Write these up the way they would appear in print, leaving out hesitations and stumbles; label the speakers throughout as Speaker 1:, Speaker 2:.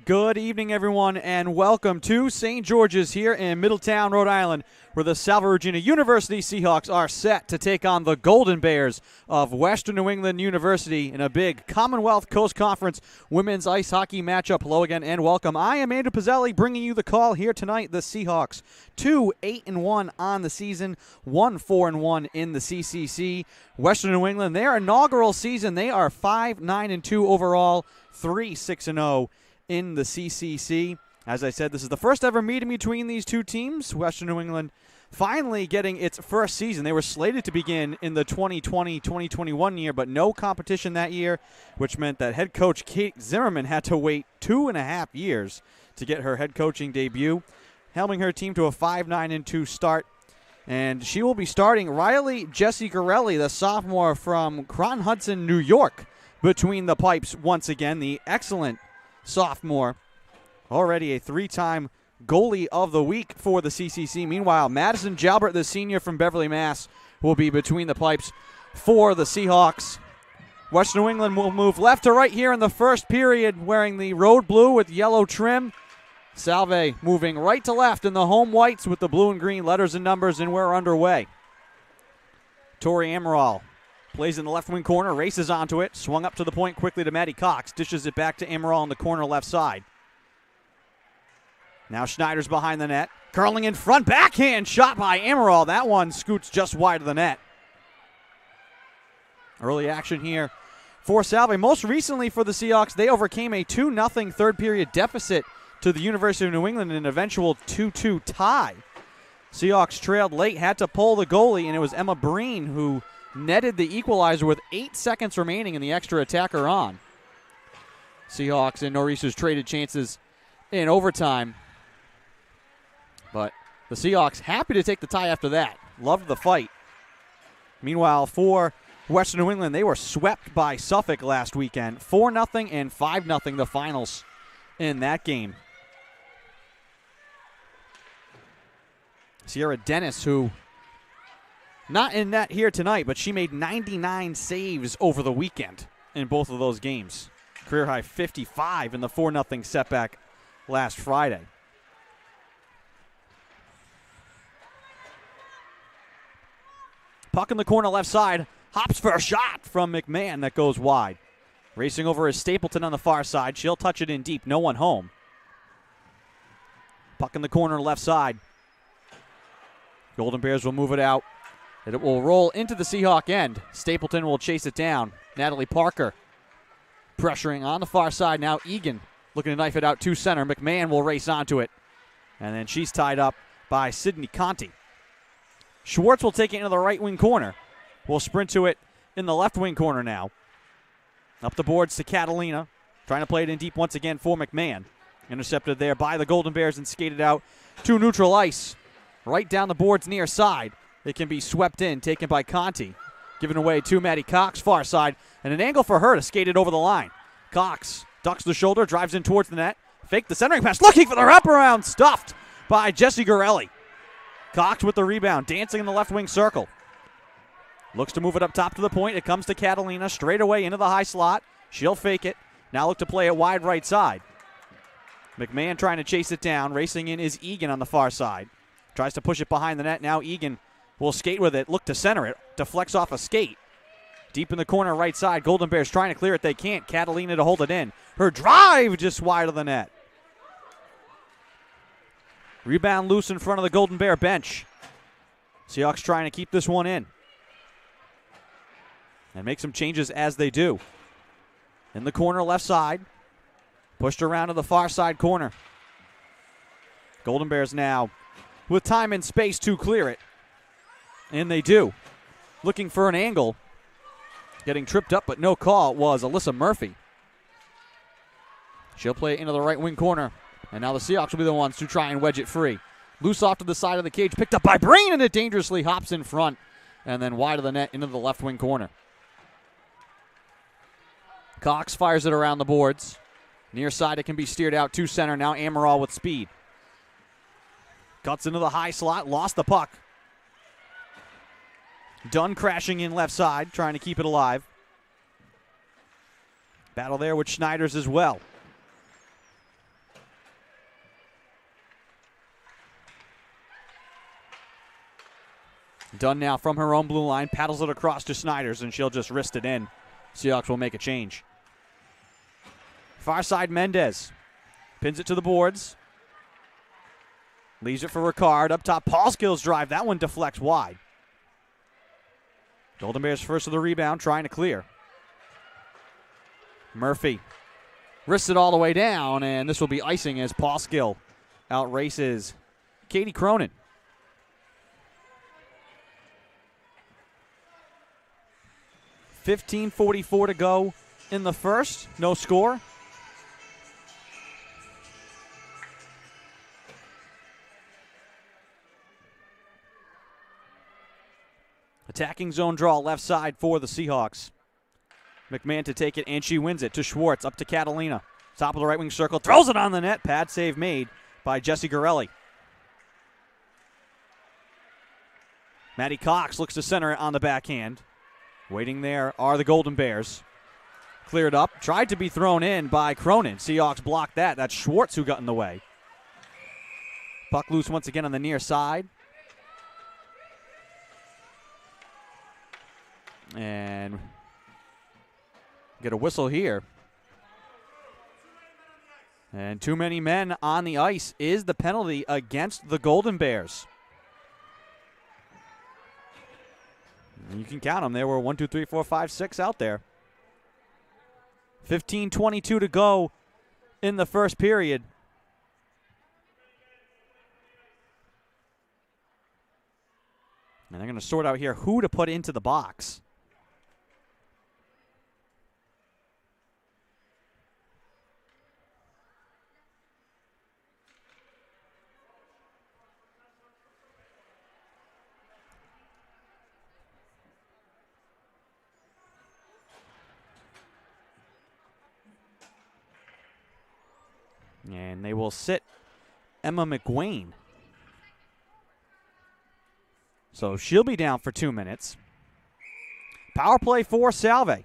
Speaker 1: Good evening, everyone, and welcome to St. George's here in Middletown, Rhode Island, where the Salve Regina University Seahawks are set to take on the Golden Bears of Western New England University in a big Commonwealth Coast Conference women's ice hockey matchup. Hello again and welcome. I am Andrew Pizzelli bringing you the call here tonight. The Seahawks 2-8-1 on the season, 1-4-1 in the CCC. Western New England, their inaugural season, they are 5-9-2 overall, 3-6-0 in the CCC. As I said, this is the first ever meeting between these two teams. Western New England finally getting its first season. They were slated to begin in the 2020-2021 year, but no competition that year, which meant that head coach Kate Zimmerman had to wait 2.5 years to get her head coaching debut, helming her team to a 5-9-2 start. And she will be starting Riley Jessicarelli, the sophomore from Croton-Hudson, New York, between the pipes once again. The excellent sophomore, already a 3-time goalie of the week for the CCC. Meanwhile, Madison Jalbert, the senior from Beverly, Mass., will be between the pipes for the Seahawks. Western New England will move left to right here in the first period, wearing the road blue with yellow trim. Salve moving right to left in the home whites with the blue and green letters and numbers, and we're underway. Tori Amaral plays in the left wing corner, races onto it, swung up to the point quickly to Maddie Cox, dishes it back to Amaral in the corner left side. Now Schneider's behind the net, curling in front, backhand shot by Amaral. That one scoots just wide of the net. Early action here for Salve. Most recently for the Seahawks, they overcame a 2-0 third period deficit to the University of New England in an eventual 2-2 tie. Seahawks trailed late, had to pull the goalie, and it was Emma Breen who netted the equalizer with 8 seconds remaining and the extra attacker on. Seahawks and Nor'easters traded chances in overtime, but the Seahawks happy to take the tie after that. Loved the fight. Meanwhile, for Western New England, they were swept by Suffolk last weekend. 4-0 and 5-0 the finals in that game. Sierra Dennis, who not in net here tonight, but she made 99 saves over the weekend in both of those games. Career high 55 in the 4-0 setback last Friday. Puck in the corner left side. Hops for a shot from McMahon that goes wide. Racing over is Stapleton on the far side. She'll touch it in deep. No one home. Puck in the corner left side. Golden Bears will move it out. It will roll into the Seahawk end. Stapleton will chase it down. Natalie Parker pressuring on the far side. Now Egan looking to knife it out to center. McMahon will race onto it. And then she's tied up by Sydney Conti. Schwartz will take it into the right wing corner. We'll sprint to it in the left wing corner now. Up the boards to Catalina. Trying to play it in deep once again for McMahon. Intercepted there by the Golden Bears and skated out to neutral ice. Right down the boards near side. It can be swept in, taken by Conti. Given away to Maddie Cox, far side. And an angle for her to skate it over the line. Cox ducks the shoulder, drives in towards the net. Fake the centering pass, looking for the wraparound. Stuffed by Jessie Gorelli. Cox with the rebound, dancing in the left wing circle. Looks to move it up top to the point. It comes to Catalina, straight away into the high slot. She'll fake it. Now look to play it wide right side. McMahon trying to chase it down. Racing in is Egan on the far side. Tries to push it behind the net. Now Egan will skate with it. Look to center it. Deflects off a skate. Deep in the corner right side. Golden Bears trying to clear it. They can't. Catalina to hold it in. Her drive just wide of the net. Rebound loose in front of the Golden Bear bench. Seahawks trying to keep this one in. And make some changes as they do. In the corner left side. Pushed around to the far side corner. Golden Bears now with time and space to clear it. And they do. Looking for an angle. Getting tripped up, but no call was Alyssa Murphy. She'll play it into the right wing corner. And now the Seahawks will be the ones to try and wedge it free. Loose off to the side of the cage. Picked up by Breen, and it dangerously hops in front. And then wide of the net into the left wing corner. Cox fires it around the boards. Near side, it can be steered out to center. Now Amaral with speed. Cuts into the high slot. Lost the puck. Dunn crashing in left side, trying to keep it alive. Battle there with Schneiders as well. Done now from her own blue line, paddles it across to Snyder's, and she'll just wrist it in. Seahawks will make a change. Far side, Mendez pins it to the boards. Leaves it for Ricard. Up top, Paulskill's drive. That one deflects wide. Golden Bears first of the rebound, trying to clear. Murphy wrists it all the way down, and this will be icing as Paulskill outraces Katie Cronin. .15:44 to go in the first. No score. Attacking zone draw left side for the Seahawks. McMahon to take it, and she wins it to Schwartz. Up to Catalina. Top of the right wing circle. Throws it on the net. Pad save made by Jessie Garelli. Maddie Cox looks to center it on the backhand. Waiting there are the Golden Bears. Cleared up. Tried to be thrown in by Cronin. Seahawks blocked that. That's Schwartz who got in the way. Puck loose once again on the near side. And get a whistle here. And too many men on the ice is the penalty against the Golden Bears. And you can count them. There were 1, 2, 3, 4, 5, 6 out there. 15:22 to go in the first period. And they're going to sort out here who to put into the box. And they will sit Emma McWayne. So she'll be down for 2 minutes. Power play for Salve.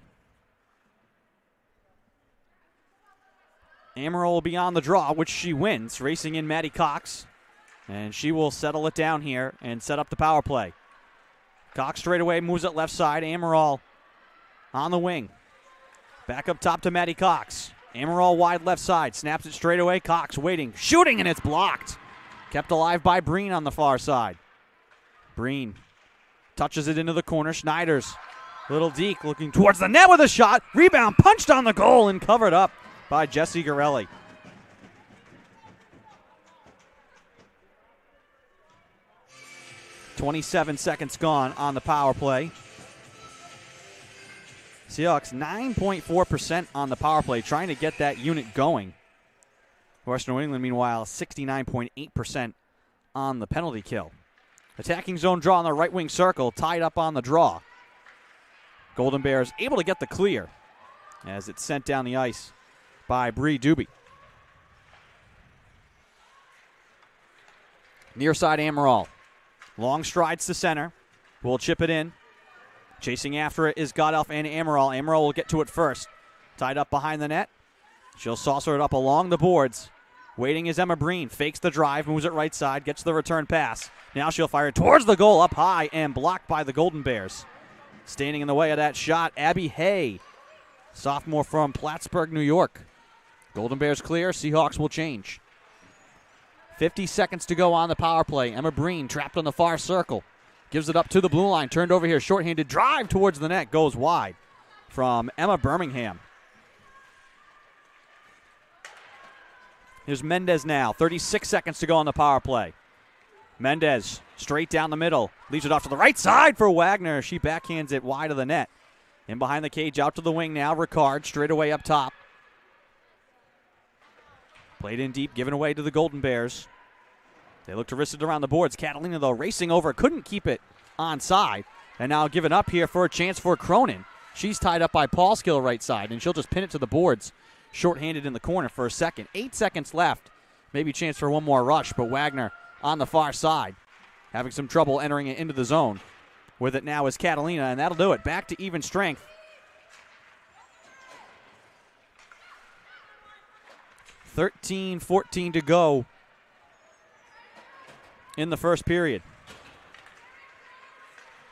Speaker 1: Amaral will be on the draw, which she wins, racing in Maddie Cox. And she will settle it down here and set up the power play. Cox straight away moves it left side. Amaral on the wing. Back up top to Maddie Cox. Amaral wide left side. Snaps it straight away. Cox waiting. Shooting, and it's blocked. Kept alive by Breen on the far side. Breen touches it into the corner. Schneider's little deke looking towards the net with a shot. Rebound punched on the goal and covered up by Jessie Garelli. .27 seconds gone on the power play. Seahawks 9.4% on the power play, trying to get that unit going. Western New England, meanwhile, 69.8% on the penalty kill. Attacking zone draw on the right wing circle, tied up on the draw. Golden Bears able to get the clear as it's sent down the ice by Bree Doobie. Near side Amaral. Long strides to center. Will chip it in. Chasing after it is Godelf and Amaral. Amaral will get to it first. Tied up behind the net. She'll saucer it up along the boards. Waiting is Emma Breen. Fakes the drive, moves it right side, gets the return pass. Now she'll fire it towards the goal up high and blocked by the Golden Bears. Standing in the way of that shot, Abby Hay, sophomore from Plattsburgh, New York. Golden Bears clear. Seahawks will change. 50 seconds to go on the power play. Emma Breen trapped on the far circle. Gives it up to the blue line. Turned over here. Shorthanded drive towards the net. Goes wide from Emma Birmingham. Here's Mendez now. 36 seconds to go on the power play. Mendez straight down the middle. Leaves it off to the right side for Wagner. She backhands it wide of the net. In behind the cage. Out to the wing now. Ricard straight away up top. Played in deep. Given away to the Golden Bears. They look to wrist it around the boards. Catalina, though, racing over. Couldn't keep it onside. And now given up here for a chance for Cronin. She's tied up by Paulskill right side, and she'll just pin it to the boards. Shorthanded in the corner for a second. 8 seconds left. Maybe a chance for one more rush, but Wagner on the far side. Having some trouble entering it into the zone. With it now is Catalina, and that'll do it. Back to even strength. 13-14 to go in the first period.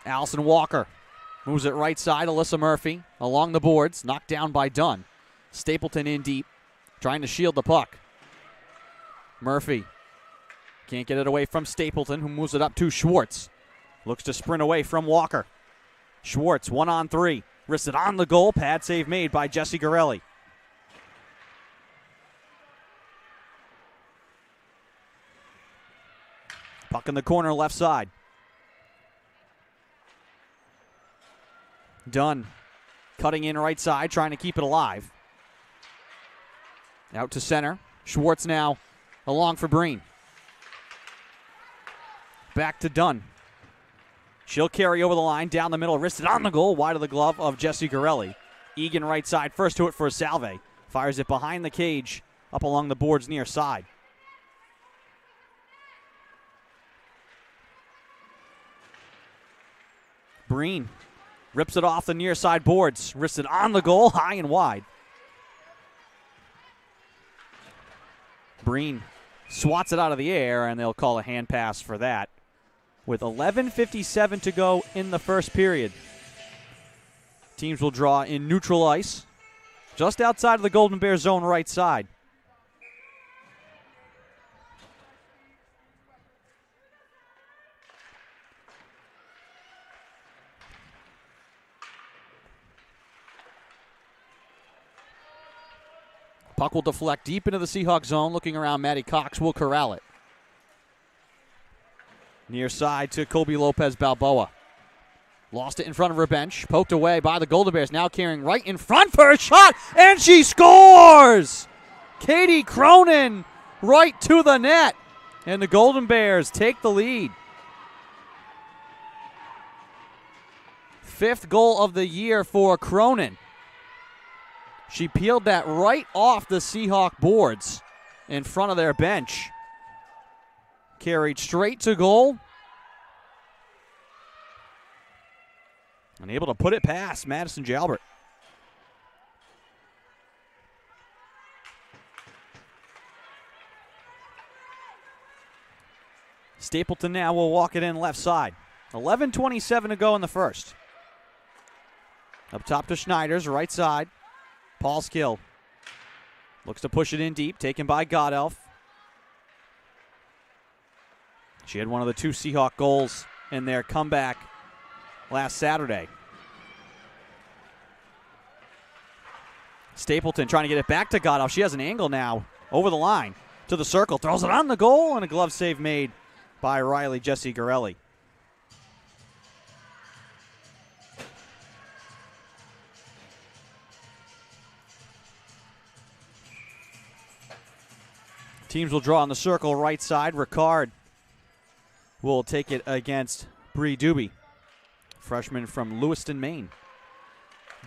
Speaker 1: Allison Walker moves it right side. Alyssa Murphy along the boards. Knocked down by Dunn. Stapleton in deep, trying to shield the puck. Murphy can't get it away from Stapleton, who moves it up to Schwartz. Looks to sprint away from Walker. Schwartz, 1-on-3. Wristed on the goal. Pad save made by Jessie Garelli. Puck in the corner, left side. Dunn cutting in right side, trying to keep it alive. Out to center. Schwartz now along for Breen. Back to Dunn. She'll carry over the line, down the middle, wristed on the goal, wide of the glove of Jessie Garelli. Egan right side, first to it for Salve. Fires it behind the cage, up along the boards near side. Breen rips it off the near side boards, wristed on the goal, high and wide. Breen swats it out of the air, and they'll call a hand pass for that. With 11:57 to go in the first period. Teams will draw in neutral ice, just outside of the Golden Bear zone right side. Puck will deflect deep into the Seahawks zone. Looking around, Maddie Cox will corral it. Near side to Kobe Lopez Balboa. Lost it in front of her bench. Poked away by the Golden Bears. Now carrying right in front for a shot. And she scores! Katie Cronin right to the net. And the Golden Bears take the lead. Fifth goal of the year for Cronin. She peeled that right off the Seahawk boards in front of their bench. Carried straight to goal. And able to put it past Madison Jalbert. Stapleton now will walk it in left side. 11:27 to go in the first. Up top to Schneider's right side. Paul Skill looks to push it in deep, taken by Godelf. She had one of the two Seahawk goals in their comeback last Saturday. Stapleton trying to get it back to Godelf. She has an angle now over the line to the circle. Throws it on the goal, and a glove save made by Riley Jessie Garelli. Teams will draw on the circle right side. Ricard will take it against Bree Doobie, freshman from Lewiston, Maine.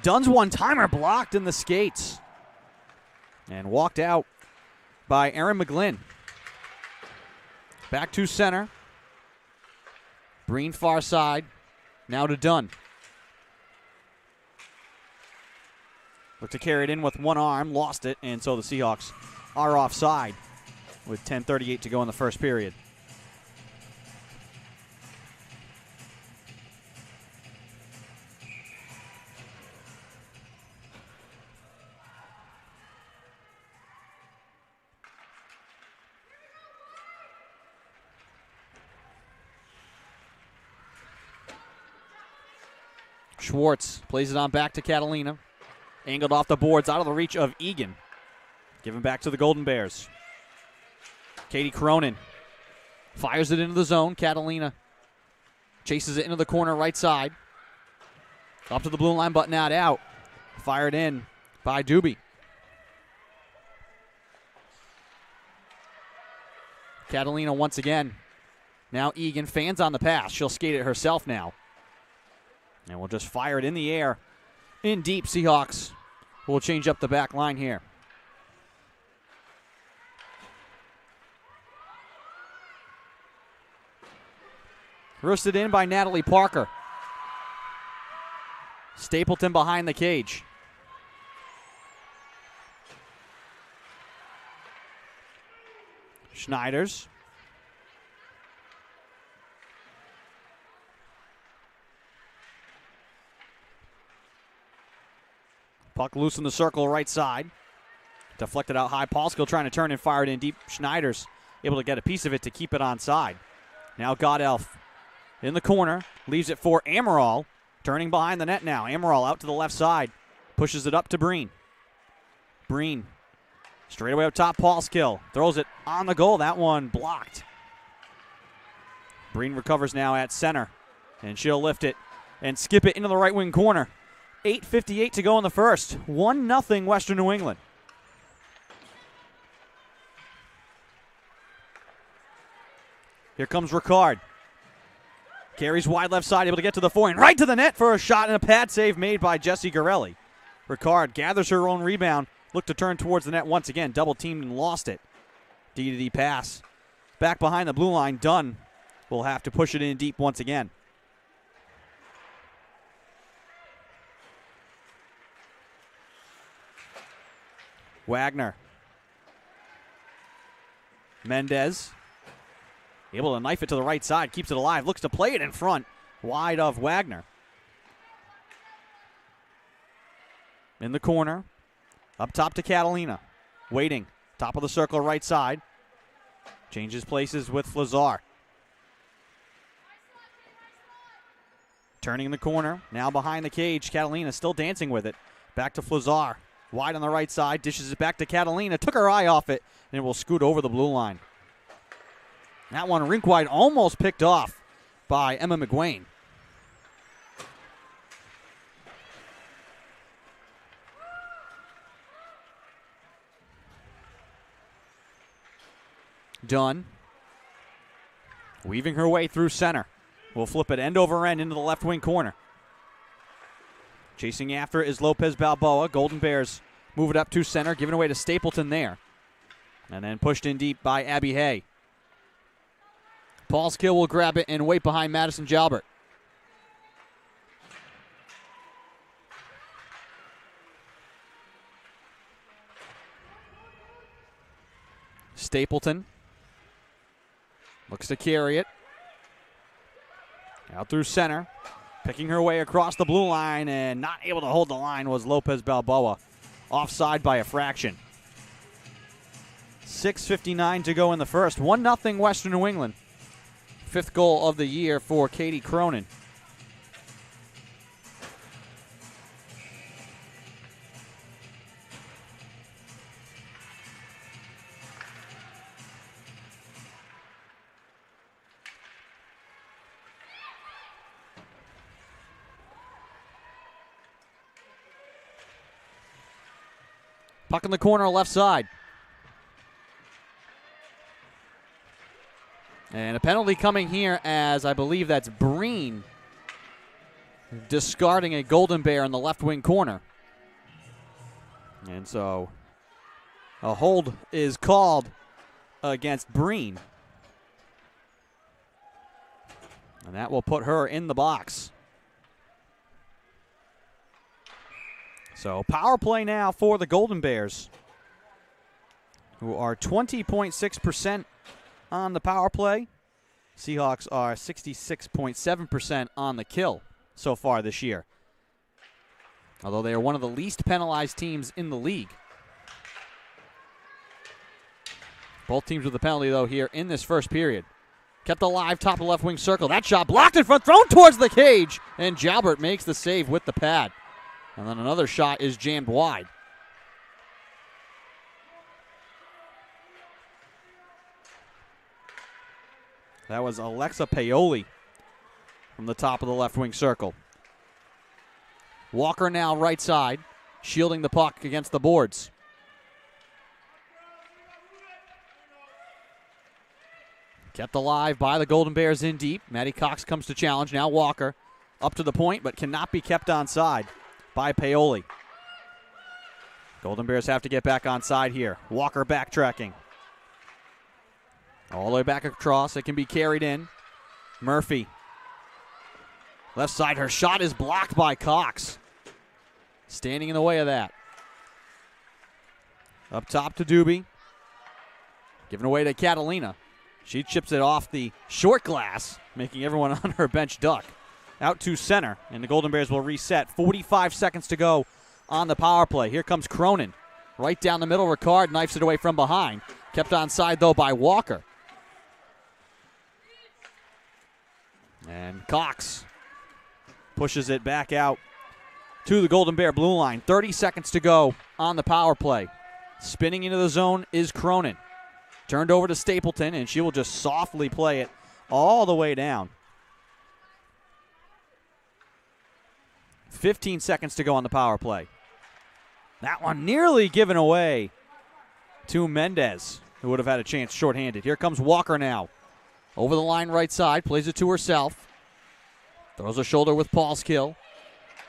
Speaker 1: Dunn's one-timer blocked in the skates and walked out by Erin McGlynn. Back to center. Breen far side. Now to Dunn. Looked to carry it in with one arm, lost it, and so the Seahawks are offside with 10:38 to go in the first period. Schwartz plays it on back to Catalina. Angled off the boards, out of the reach of Egan. Given back to the Golden Bears. Katie Cronin fires it into the zone. Catalina chases it into the corner right side. Up to the blue line, but not out. Fired in by Doobie. Catalina once again. Now Egan fans on the pass. She'll skate it herself now. And we'll just fire it in the air. In deep, Seahawks will change up the back line here. Roosted in by Natalie Parker. Stapleton behind the cage. Schneiders. Puck loose in the circle right side. Deflected out high. Paulskill trying to turn and fire it in deep. Schneider's able to get a piece of it to keep it onside. Now Godelf in the corner. Leaves it for Amaral. Turning behind the net now. Amaral out to the left side. Pushes it up to Breen. Breen straight away up top. Paulskill throws it on the goal. That one blocked. Breen recovers now at center. And she'll lift it and skip it into the right wing corner. 8:58 to go in the first. 1-0 Western New England. Here comes Ricard. Carries wide left side, able to get to the forehand. Right to the net for a shot and a pad save made by Jessie Garelli. Ricard gathers her own rebound. Looked to turn towards the net once again. Double teamed and lost it. D-to-D pass. Back behind the blue line. Dunn will have to push it in deep once again. Wagner. Mendez. Able to knife it to the right side. Keeps it alive. Looks to play it in front. Wide of Wagner. In the corner. Up top to Catalina. Waiting. Top of the circle right side. Changes places with Flazar. Turning in the corner. Now behind the cage. Catalina still dancing with it. Back to Flazar. Wide on the right side. Dishes it back to Catalina. Took her eye off it. And it will scoot over the blue line. That one rink wide, almost picked off by Emma McGuane. Dunn. Weaving her way through center. Will flip it end over end into the left wing corner. Chasing after is Lopez Balboa. Golden Bears move it up to center, giving away to Stapleton there. And then pushed in deep by Abby Hay. Paulskill will grab it and wait behind Madison Jalbert. Stapleton looks to carry it. Out through center. Picking her way across the blue line and not able to hold the line was Lopez Balboa. Offside by a fraction. 6:59 to go in the first. 1-0 Western New England. Fifth goal of the year for Katie Cronin. Puck in the corner left side. And a penalty coming here as I believe that's Breen discarding a Golden Bear in the left wing corner. And so a hold is called against Breen. And that will put her in the box. So power play now for the Golden Bears, who are 20.6% on the power play. Seahawks are 66.7% on the kill so far this year, although they are one of the least penalized teams in the league. Both teams with a penalty, though, here in this first period. Kept alive, top of left wing circle. That shot blocked in front, thrown towards the cage, and Jalbert makes the save with the pad. And then another shot is jammed wide. That was Alexa Paoli from the top of the left wing circle. Walker now right side, shielding the puck against the boards. Kept alive by the Golden Bears in deep. Maddie Cox comes to challenge. Now Walker up to the point, but cannot be kept onside by Paoli. Golden Bears have to get back onside here. Walker backtracking. All the way back across. It can be carried in. Murphy. Left side. Her shot is blocked by Cox. Standing in the way of that. Up top to Doobie. Given away to Catalina. She chips it off the short glass, making everyone on her bench duck. Out to center, and the Golden Bears will reset. 45 seconds to go on the power play. Here comes Cronin. Right down the middle, Ricard knifes it away from behind. Kept onside, though, by Walker. And Cox pushes it back out to the Golden Bear blue line. 30 seconds to go on the power play. Spinning into the zone is Cronin. Turned over to Stapleton, and she will just softly play it all the way down. 15 seconds to go on the power play. That one nearly given away to Mendez, who would have had a chance shorthanded. Here comes Walker now. Over the line right side, plays it to herself. Throws a shoulder with Paul's kill.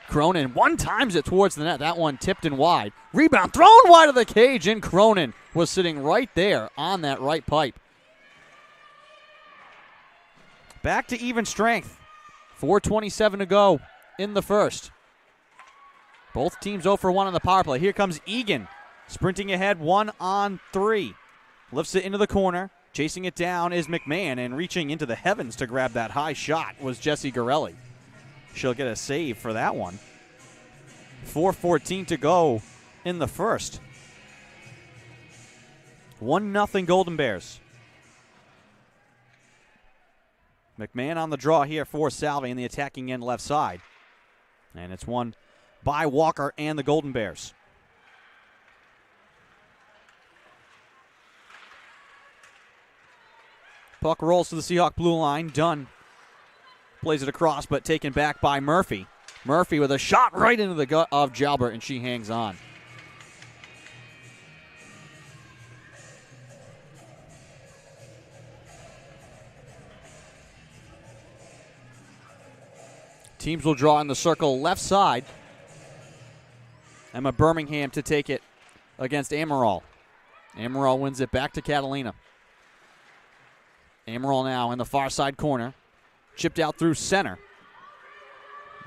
Speaker 1: Cronin one-times it towards the net. That one tipped and wide. Rebound thrown wide of the cage, and Cronin was sitting right there on that right pipe. Back to even strength. 4:27 to go in the first. Both teams 0 for 1 on the power play. Here comes Egan, sprinting ahead 1-on-3. Lifts it into the corner. Chasing it down is McMahon, and reaching into the heavens to grab that high shot was Jessie Garelli. She'll get a save for that one. 4:14 to go in the first. 1-0 Golden Bears. McMahon on the draw here for Salve in the attacking end left side. And it's won by Walker and the Golden Bears. Puck rolls to the Seahawk blue line. Dunn plays it across, but taken back by Murphy. Murphy with a shot right into the gut of Jalbert, and she hangs on. Teams will draw in the circle left side. Emma Birmingham to take it against Amaral. Amaral wins it back to Catalina. Amaral now in the far side corner. Chipped out through center.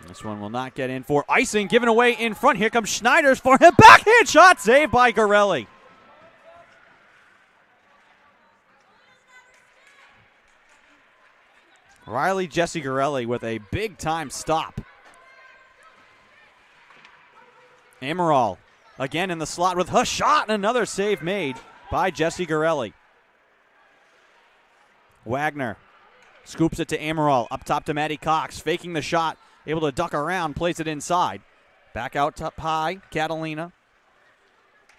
Speaker 1: This one will not get in for icing. Given away in front. Here comes Schneider's for him. Backhand shot saved by Garelli. Riley Jessie Garelli with a big-time stop. Amaral again in the slot with her shot, and another save made by Jessie Garelli. Wagner scoops it to Amaral. Up top to Maddie Cox. Faking the shot. Able to duck around. Plays it inside. Back out top high. Catalina.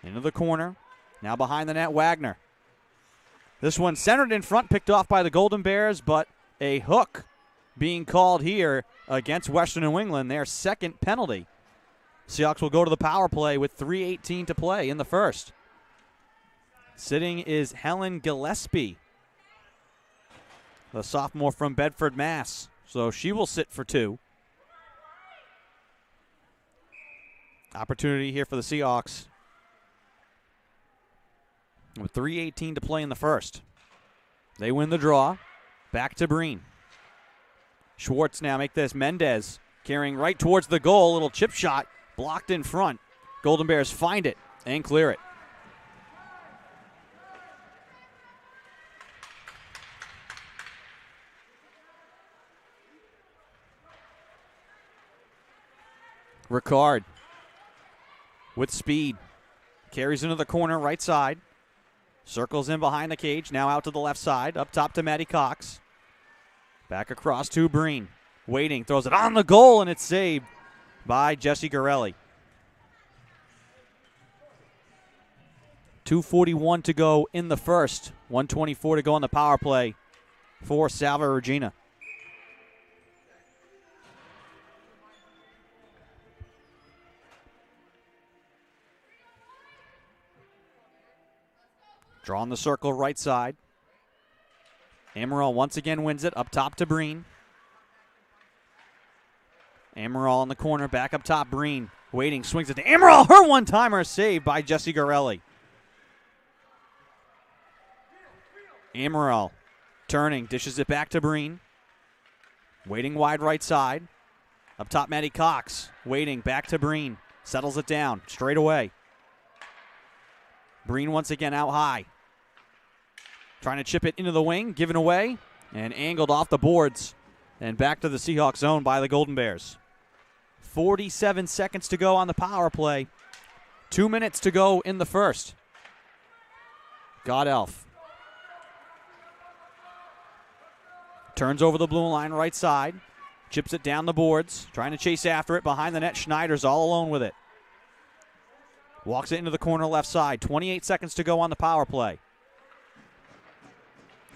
Speaker 1: Into the corner. Now behind the net, Wagner. This one centered in front. Picked off by the Golden Bears, but a hook being called here against Western New England. Their second penalty. Seahawks will go to the power play with 3:18 to play in the first. Sitting is Helen Gillespie, the sophomore from Bedford, Mass. So she will sit for 2. Opportunity here for the Seahawks with 3:18 to play in the first. They win the draw. Back to Breen. Schwartz now make this. Mendez carrying right towards the goal. Little chip shot blocked in front. Golden Bears find it and clear it. Ricard with speed. Carries into the corner right side. Circles in behind the cage. Now out to the left side. Up top to Maddie Cox. Back across to Breen. Waiting. Throws it on the goal, and it's saved by Jessie Garelli. 2:41 to go in the first. 1:24 to go on the power play for Salve Regina. Drawing the circle right side. Amaral once again wins it. Up top to Breen. Amaral in the corner. Back up top. Breen waiting. Swings it to Amaral. Her one-timer saved by Jessie Garelli. Amaral turning. Dishes it back to Breen. Waiting wide right side. Up top Maddie Cox. Waiting. Back to Breen. Settles it down. Straight away. Breen once again out high. Trying to chip it into the wing, given away, and angled off the boards. And back to the Seahawks zone by the Golden Bears. 47 seconds to go on the power play. 2 minutes to go in the first. God Elf turns over the blue line right side. Chips it down the boards. Trying to chase after it. Behind the net, Schneider's all alone with it. Walks it into the corner left side. 28 seconds to go on the power play.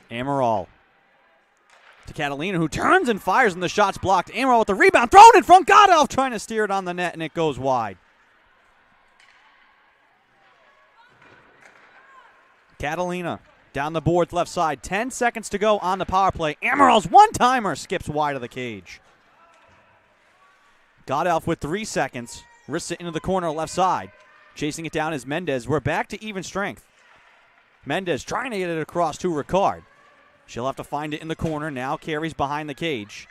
Speaker 1: Amaral to Catalina, who turns and fires, and the shot's blocked. Amaral with the rebound. Thrown in front. God Elf trying to steer it on the net, and it goes wide. Catalina down the boards left side. 10 seconds to go on the power play. Amaral's one-timer skips wide of the cage. God Elf with 3 seconds. Wrists it into the corner left side. Chasing it down is Mendez. We're back to even strength. Mendez trying to get it across to Ricard. She'll have to find it in the corner. Now carries behind the cage.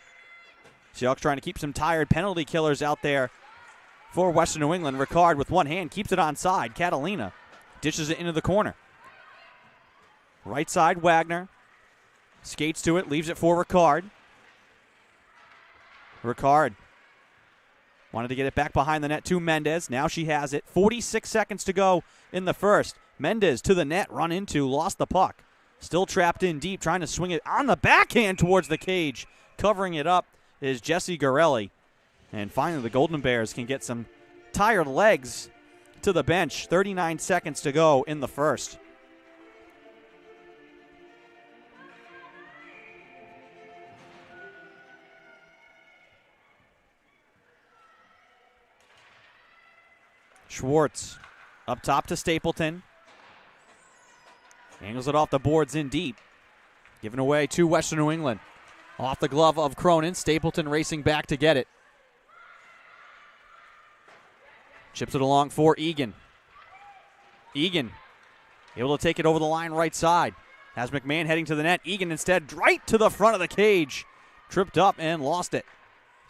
Speaker 1: Seahawks trying to keep some tired penalty killers out there for Western New England. Ricard with one hand keeps it onside. Catalina dishes it into the corner. Right side, Wagner. Skates to it, leaves it for Ricard. Ricard wanted to get it back behind the net to Mendez. Now she has it. 46 seconds to go in the first. Mendez to the net, run into, lost the puck. Still trapped in deep, trying to swing it on the backhand towards the cage. Covering it up is Jesse Garelli. And finally, the Golden Bears can get some tired legs to the bench. 39 seconds to go in the first. Schwartz up top to Stapleton. Angles it off the boards in deep. Given away to Western New England. Off the glove of Cronin. Stapleton racing back to get it. Chips it along for Egan. Egan able to take it over the line right side. Has McMahon heading to the net. Egan instead right to the front of the cage. Tripped up and lost it.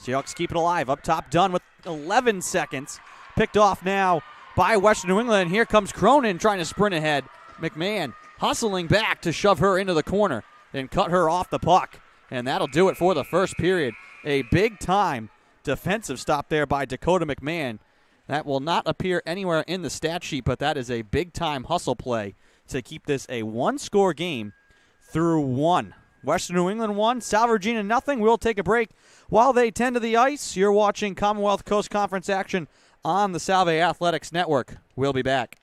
Speaker 1: Seahawks keep it alive. Up top, done with 11 seconds. Picked off now by Western New England. Here comes Cronin trying to sprint ahead. McMahon hustling back to shove her into the corner and cut her off the puck. And that'll do it for the first period. A big-time defensive stop there by Dakota McMahon. That will not appear anywhere in the stat sheet, but that is a big-time hustle play to keep this a one-score game through one. Western New England 1, Salve Regina nothing. We'll take a break while they tend to the ice. You're watching Commonwealth Coast Conference action on the Salve Athletics Network. We'll be back.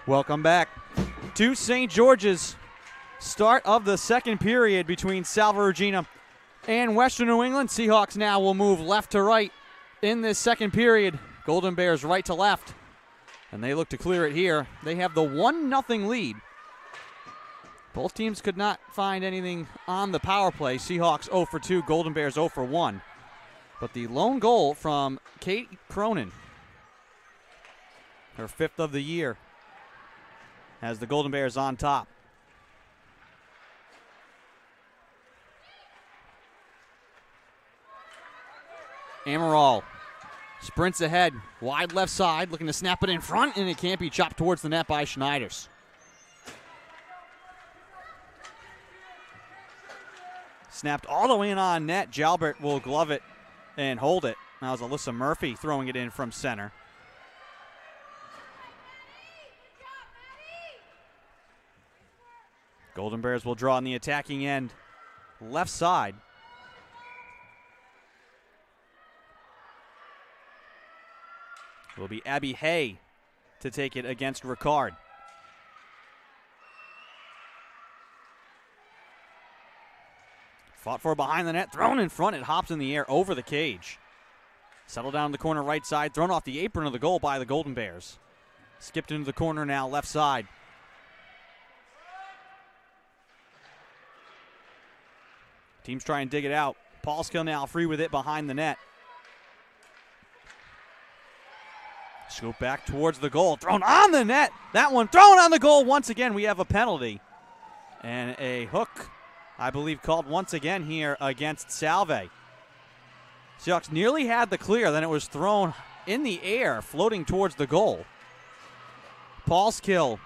Speaker 1: Welcome back to St. George's. Start of the second period between Salve Regina and Western New England. Seahawks now will move left to right in this second period. Golden Bears right to left. And they look to clear it here. They have the 1-0 lead. Both teams could not find anything on the power play. Seahawks 0 for 2, Golden Bears 0 for 1. But the lone goal from Kate Cronin, her 5th of the year, has the Golden Bears on top. Amaral sprints ahead, wide left side, looking to snap it in front, and it can't be chopped towards the net by Schneiders. Snapped all the way in on net. Jalbert will glove it and hold it. Now it's Alyssa Murphy throwing it in from center. Golden Bears will draw on the attacking end, left side. It will be Abby Hay to take it against Ricard. Fought for behind the net, thrown in front. It hops in the air over the cage. Settled down the corner right side, thrown off the apron of the goal by the Golden Bears. Skipped into the corner now, left side. Teams try and dig it out. Paulskill now free with it behind the net. Scoop back towards the goal. Thrown on the net. That one thrown on the goal. Once again, we have a penalty. And a hook, I believe, called once again here against Salve. Seahawks nearly had the clear. Then it was thrown in the air, floating towards the goal. Paulskill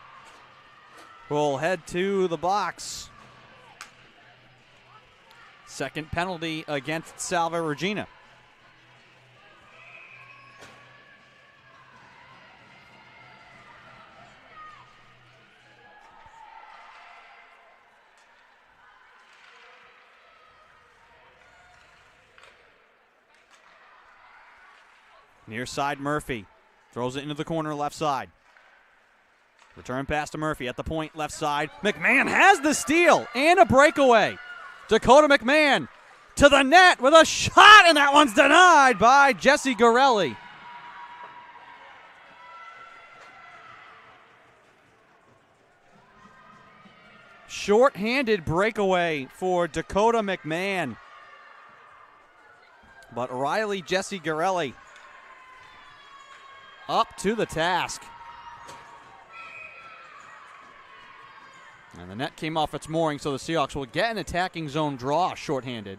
Speaker 1: will head to the box. Second penalty against Salve Regina. Near side Murphy throws it into the corner left side. Return pass to Murphy at the point left side. McMahon has the steal and a breakaway. Dakota McMahon to the net with a shot, and that one's denied by Jessie Gorelli. Short-handed breakaway for Dakota McMahon. But Riley Jessie Gorelli up to the task. And the net came off its mooring, so the Seahawks will get an attacking zone draw shorthanded.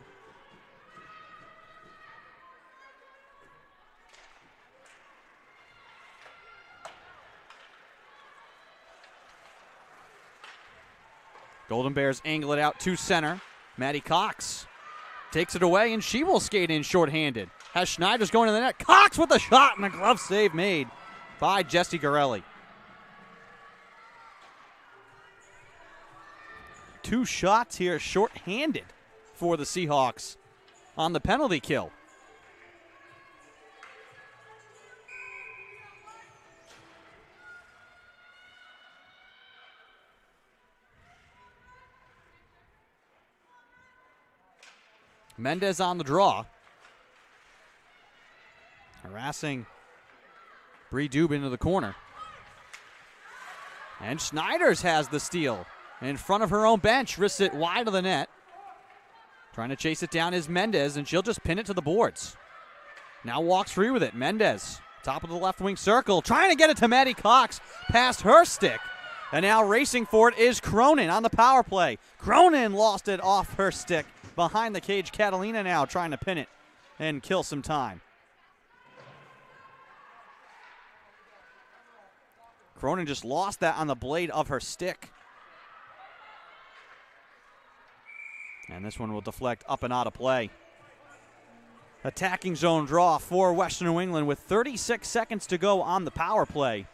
Speaker 1: Golden Bears angle it out to center. Maddie Cox takes it away, and she will skate in shorthanded. Has Schneiders going to the net. Cox with a shot, and a glove save made by Jessie Gorelli. Two shots here shorthanded for the Seahawks on the penalty kill. Mendez on the draw. Harassing Bree Dube into the corner. And Schneiders has the steal. In front of her own bench, wrists it wide of the net. Trying to chase it down is Mendez, and she'll just pin it to the boards. Now walks free with it. Mendez, top of the left wing circle, trying to get it to Maddie Cox past her stick. And now racing for it is Cronin on the power play. Cronin lost it off her stick. Behind the cage, Catalina now trying to pin it and kill some time. Cronin just lost that on the blade of her stick. And this one will deflect up and out of play. Attacking zone draw for Western New England with 36 seconds to go on the power play.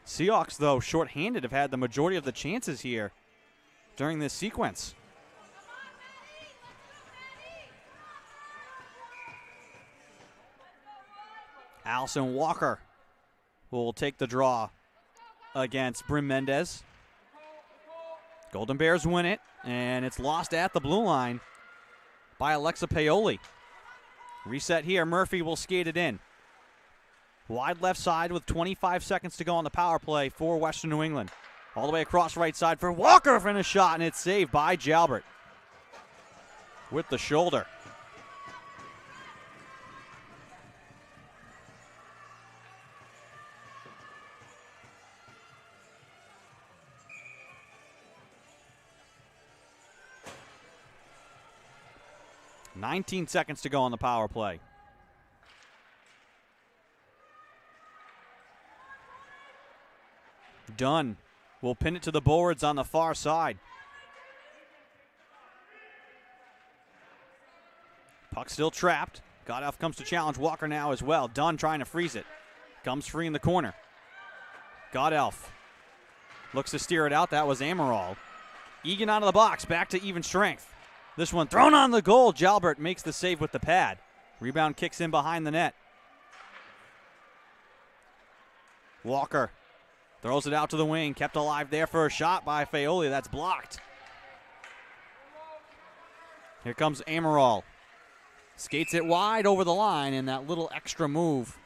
Speaker 1: Seahawks, though, shorthanded, have had the majority of the chances here during this sequence. Allison Walker will take the draw against Brim Mendez. Golden Bears win it, and it's lost at the blue line by Alexa Paoli. Reset here. Murphy will skate it in. Wide left side with 25 seconds to go on the power play for Western New England. All the way across right side for Walker for a shot, and it's saved by Jalbert with the shoulder. "19 seconds to go on the power play. Dunn will pin it to the boards on the far side. Puck still trapped. Godoff comes to challenge Walker now as well. Dunn trying to freeze it. Comes free in the corner. Godoff looks to steer it out. That was Amaral. Egan out of the box. Back to even strength. This one thrown on the goal. Jalbert makes the save with the pad. Rebound kicks in behind the net. Walker throws it out to the wing. Kept alive there for a shot by Paoli. That's blocked. Here comes Amaral. Skates it wide over the line, and that little extra move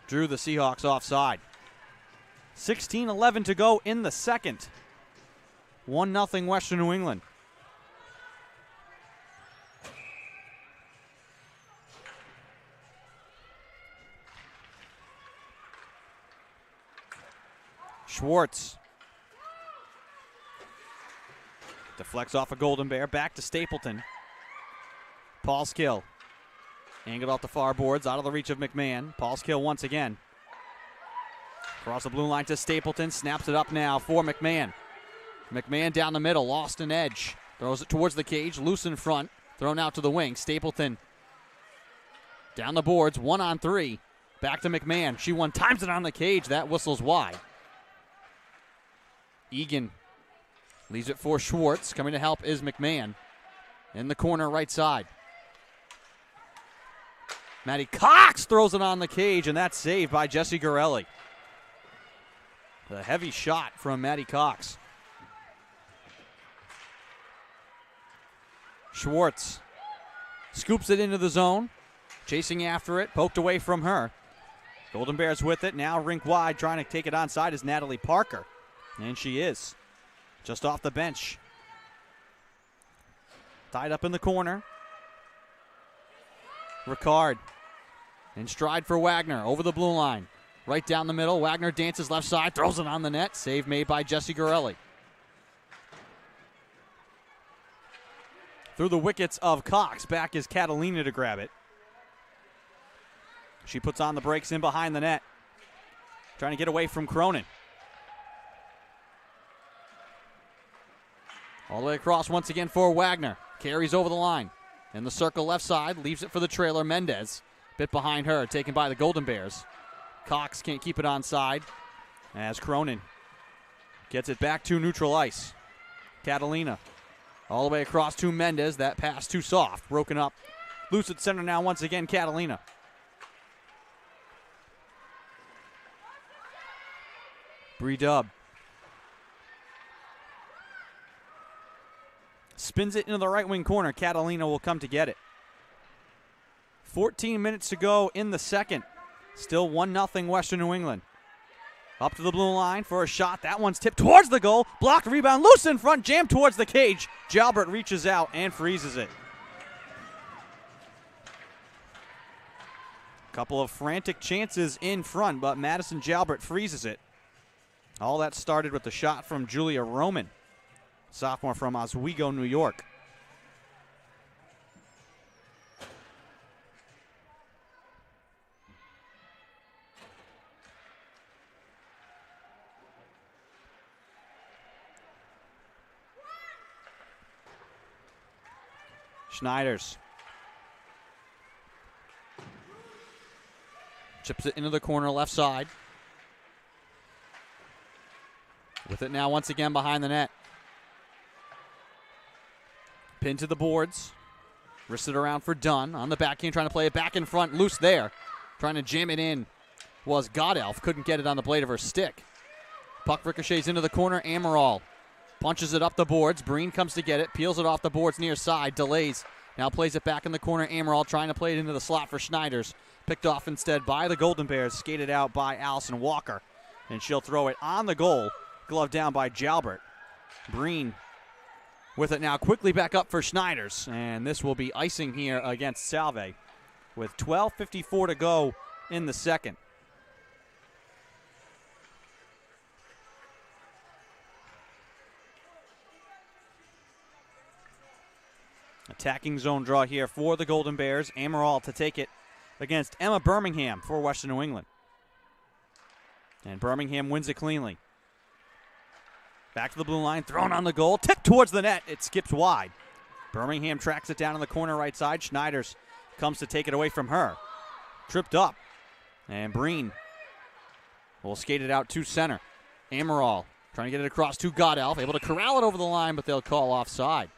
Speaker 1: drew the Seahawks offside. 16:11 to go in the second. 1-0 Western New England. Schwartz deflects off a Golden Bear. Back to Stapleton. Paulskill angled off the far boards, out of the reach of McMahon. Paulskill once again. Across the blue line to Stapleton. Snaps it up now for McMahon. McMahon down the middle, lost an edge. Throws it towards the cage, loose in front. Thrown out to the wing. Stapleton down the boards, 1-on-3. Back to McMahon. She one-times it on the cage. That whistles wide. Egan leaves it for Schwartz. Coming to help is McMahon. In the corner right side. Maddie Cox throws it on the cage, and that's saved by Jesse Garelli. The heavy shot from Maddie Cox. Schwartz scoops it into the zone. Chasing after it. Poked away from her. Golden Bears with it. Now rink wide. Trying to take it onside is Natalie Parker. And she is. Just off the bench. Tied up in the corner. Ricard. In stride for Wagner. Over the blue line. Right down the middle. Wagner dances left side. Throws it on the net. Save made by Jesse Garelli. Through the wickets of Cox. Back is Catalina to grab it. She puts on the brakes in behind the net. Trying to get away from Cronin. All the way across once again for Wagner. Carries over the line. In the circle left side. Leaves it for the trailer. Mendez. Bit behind her. Taken by the Golden Bears. Cox can't keep it onside. As Cronin gets it back to neutral ice. Catalina. All the way across to Mendez. That pass too soft. Broken up. Loose at center now once again. Catalina. Bree Dubb. Spins it into the right wing corner. Catalina will come to get it. 14 minutes to go in the second. Still 1-0 Western New England. Up to the blue line for a shot. That one's tipped towards the goal. Blocked, rebound, loose in front, jammed towards the cage. Jalbert reaches out and freezes it. Couple of frantic chances in front, but Madison Jalbert freezes it. All that started with the shot from Julia Roman, sophomore from Oswego, New York. Schneiders chips it into the corner left side. With it now once again behind the net. Pinned to the boards. Wristed around for Dunn. On the backhand, trying to play it back in front. Loose there. Trying to jam it in was Godelf. Couldn't get it on the blade of her stick. Puck ricochets into the corner. Amaral punches it up the boards. Breen comes to get it. Peels it off the boards near side. Delays. Now plays it back in the corner. Amaral trying to play it into the slot for Schneiders. Picked off instead by the Golden Bears. Skated out by Allison Walker. And she'll throw it on the goal. Glove down by Jalbert. Breen with it now quickly back up for Schneiders. And this will be icing here against Salve with 12:54 to go in the second. Attacking zone draw here for the Golden Bears. Amaral to take it against Emma Birmingham for Western New England. And Birmingham wins it cleanly. Back to the blue line, thrown on the goal, tipped towards the net. It skips wide. Birmingham tracks it down in the corner right side. Schneiders comes to take it away from her. Tripped up. And Breen will skate it out to center. Amaral trying to get it across to Godelf. Able to corral it over the line, but they'll call offside.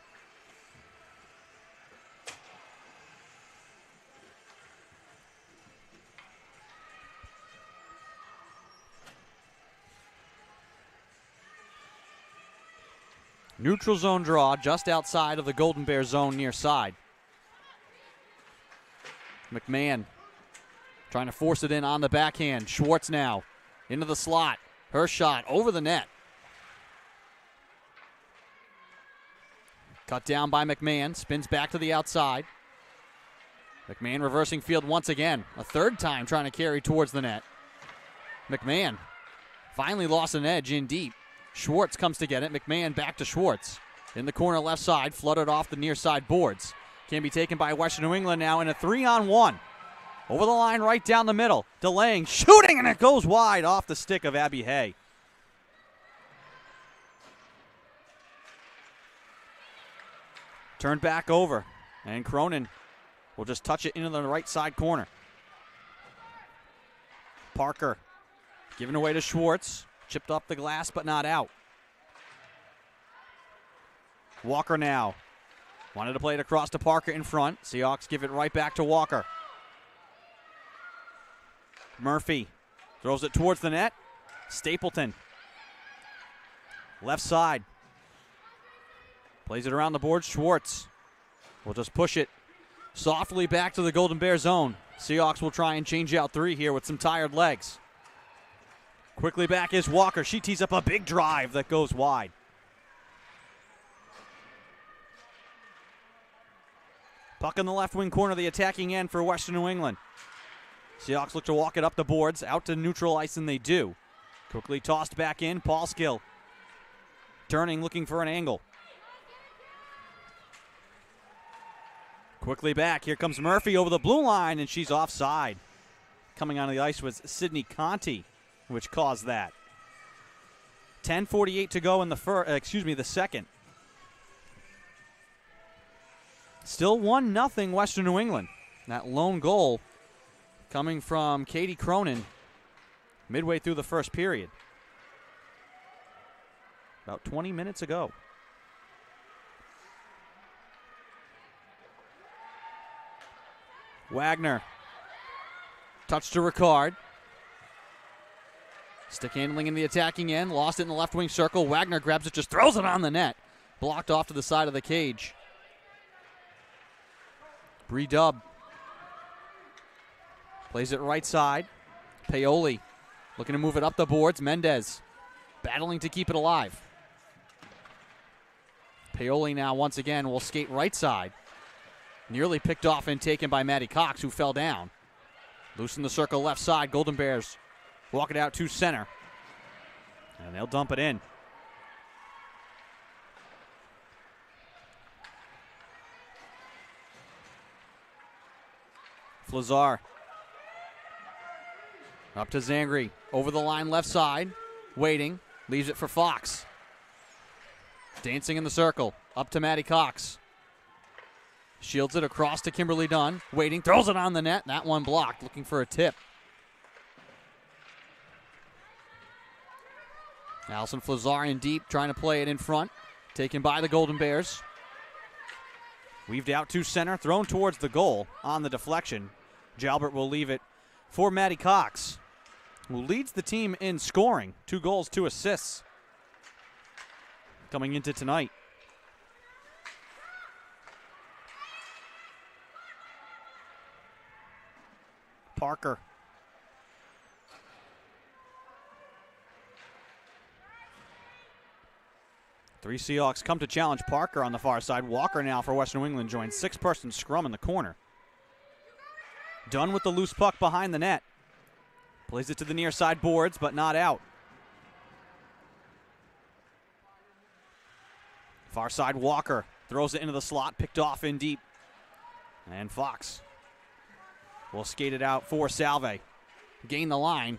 Speaker 1: Neutral zone draw just outside of the Golden Bear zone near side. McMahon trying to force it in on the backhand. Schwartz now into the slot. Her shot over the net. Cut down by McMahon. Spins back to the outside. McMahon reversing field once again. A third time trying to carry towards the net. McMahon finally lost an edge in deep. Schwartz comes to get it. McMahon back to Schwartz. In the corner left side, flooded off the near side boards. Can be taken by Western New England now in a 3-on-1. Over the line right down the middle. Delaying, shooting, and it goes wide off the stick of Abby Hay. Turned back over, and Cronin will just touch it into the right side corner. Parker giving away to Schwartz. Chipped off the glass, but not out. Walker now. Wanted to play it across to Parker in front. Seahawks give it right back to Walker. Murphy throws it towards the net. Stapleton. Left side. Plays it around the board. Schwartz will just push it softly back to the Golden Bear zone. Seahawks will try and change out three here with some tired legs. Quickly back is Walker. She tees up a big drive that goes wide. Puck in the left wing corner, the attacking end for Western New England. Seahawks look to walk it up the boards, out to neutral ice, and they do. Quickly tossed back in, Paul Skill. Turning, looking for an angle. Quickly back, here comes Murphy over the blue line, and she's offside. Coming onto the ice was Sydney Conti, which caused that. 10:48 to go in the second. Still 1-0 Western New England. That lone goal coming from Katie Cronin midway through the first period. About 20 minutes ago. Wagner. Touch to Ricard. Stick handling in the attacking end. Lost it in the left wing circle. Wagner grabs it, just throws it on the net. Blocked off to the side of the cage. Bree Dubb plays it right side. Paoli looking to move it up the boards. Mendez battling to keep it alive. Paoli now once again will skate right side. Nearly picked off and taken by Maddie Cox, who fell down. Loosen the circle left side. Golden Bears walk it out to center. And they'll dump it in. Flazar. Up to Zangri. Over the line left side. Waiting. Leaves it for Fox. Dancing in the circle. Up to Maddie Cox. Shields it across to Kimberly Dunn. Waiting. Throws it on the net. That one blocked. Looking for a tip. Allison Flazar in deep. Trying to play it in front. Taken by the Golden Bears. Weaved out to center. Thrown towards the goal on the deflection. Jalbert will leave it for Maddie Cox. who leads the team in scoring. 2 goals, 2 assists coming into tonight. Parker. Three Seahawks come to challenge Parker on the far side. Walker now for Western New England joins 6-person scrum in the corner. Dunn with the loose puck behind the net. Plays it to the near side boards, but not out. Far side Walker throws it into the slot, picked off in deep. And Fox will skate it out for Salve. Gain the line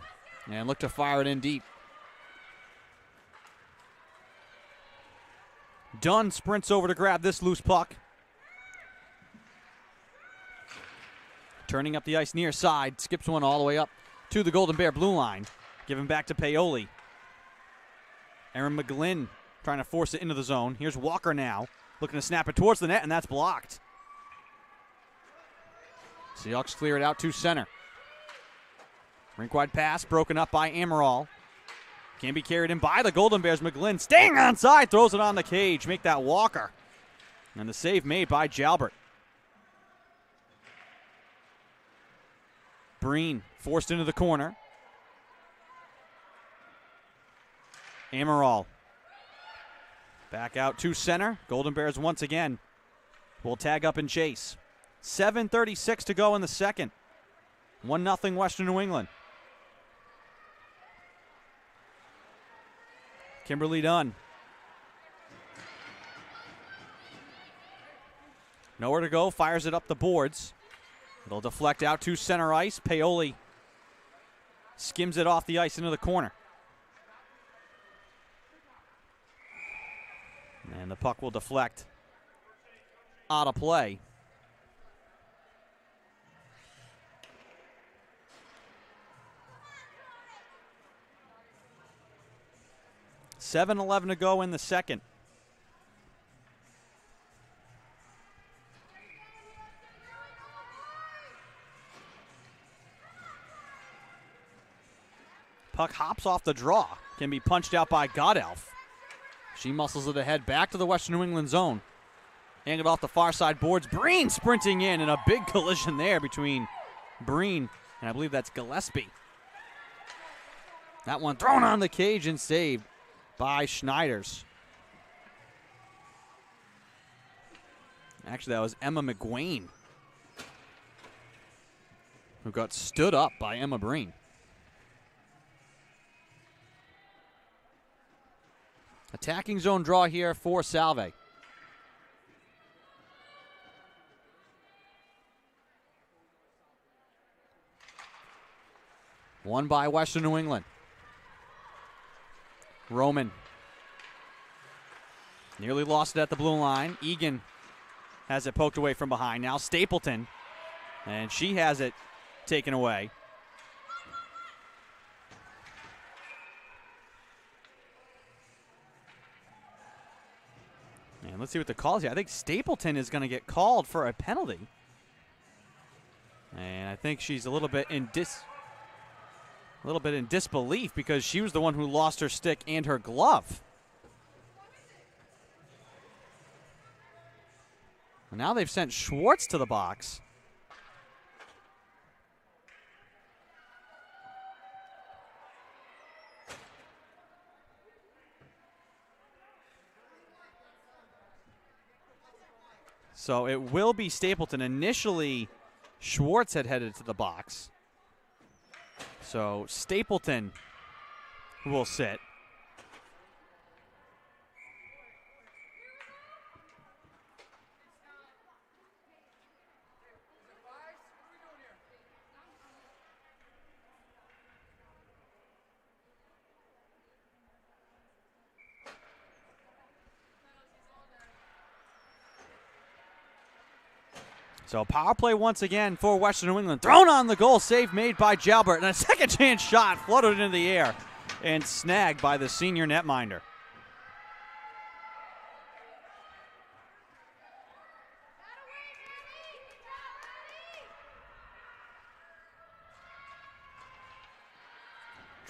Speaker 1: and look to fire it in deep. Dunn sprints over to grab this loose puck. Turning up the ice near side, skips one all the way up to the Golden Bear blue line. Giving back to Paoli. Aaron McGlynn trying to force it into the zone. Here's Walker now, looking to snap it towards the net, and that's blocked. Seahawks clear it out to center. Rink-wide pass broken up by Amaral. Can be carried in by the Golden Bears. McGlynn staying onside, throws it on the cage. Make that Walker. And the save made by Jalbert. Breen forced into the corner. Amaral. Back out to center. Golden Bears once again will tag up and chase. 7:36 to go in the second. 1-0 Western New England. Kimberly Dunn. Nowhere to go, fires it up the boards. It'll deflect out to center ice. Paoli skims it off the ice into the corner. And the puck will deflect out of play. $7:11 to go in the second. Puck hops off the draw. Can be punched out by Godelf. She muscles it ahead back to the Western New England zone. Angled off the far side boards. Breen sprinting in, and a big collision there between Breen and I believe that's Gillespie. That one thrown on the cage and saved by Schneiders. Actually, that was Emma McGuane, who got stood up by Emma Breen. Attacking zone draw here for Salve. Won by Western New England. Roman nearly lost it at the blue line. Egan has it poked away from behind. Now Stapleton, and she has it taken away. And let's see what the call is here. I think Stapleton is going to get called for a penalty. And I think she's a little bit in disbelief because she was the one who lost her stick and her glove. And now they've sent Schwartz to the box. So it will be Stapleton. Initially, Schwartz had headed to the box. So Stapleton will sit. So power play once again for Western New England. Thrown on the goal, save made by Jalbert, and a second chance shot floated into the air and snagged by the senior netminder.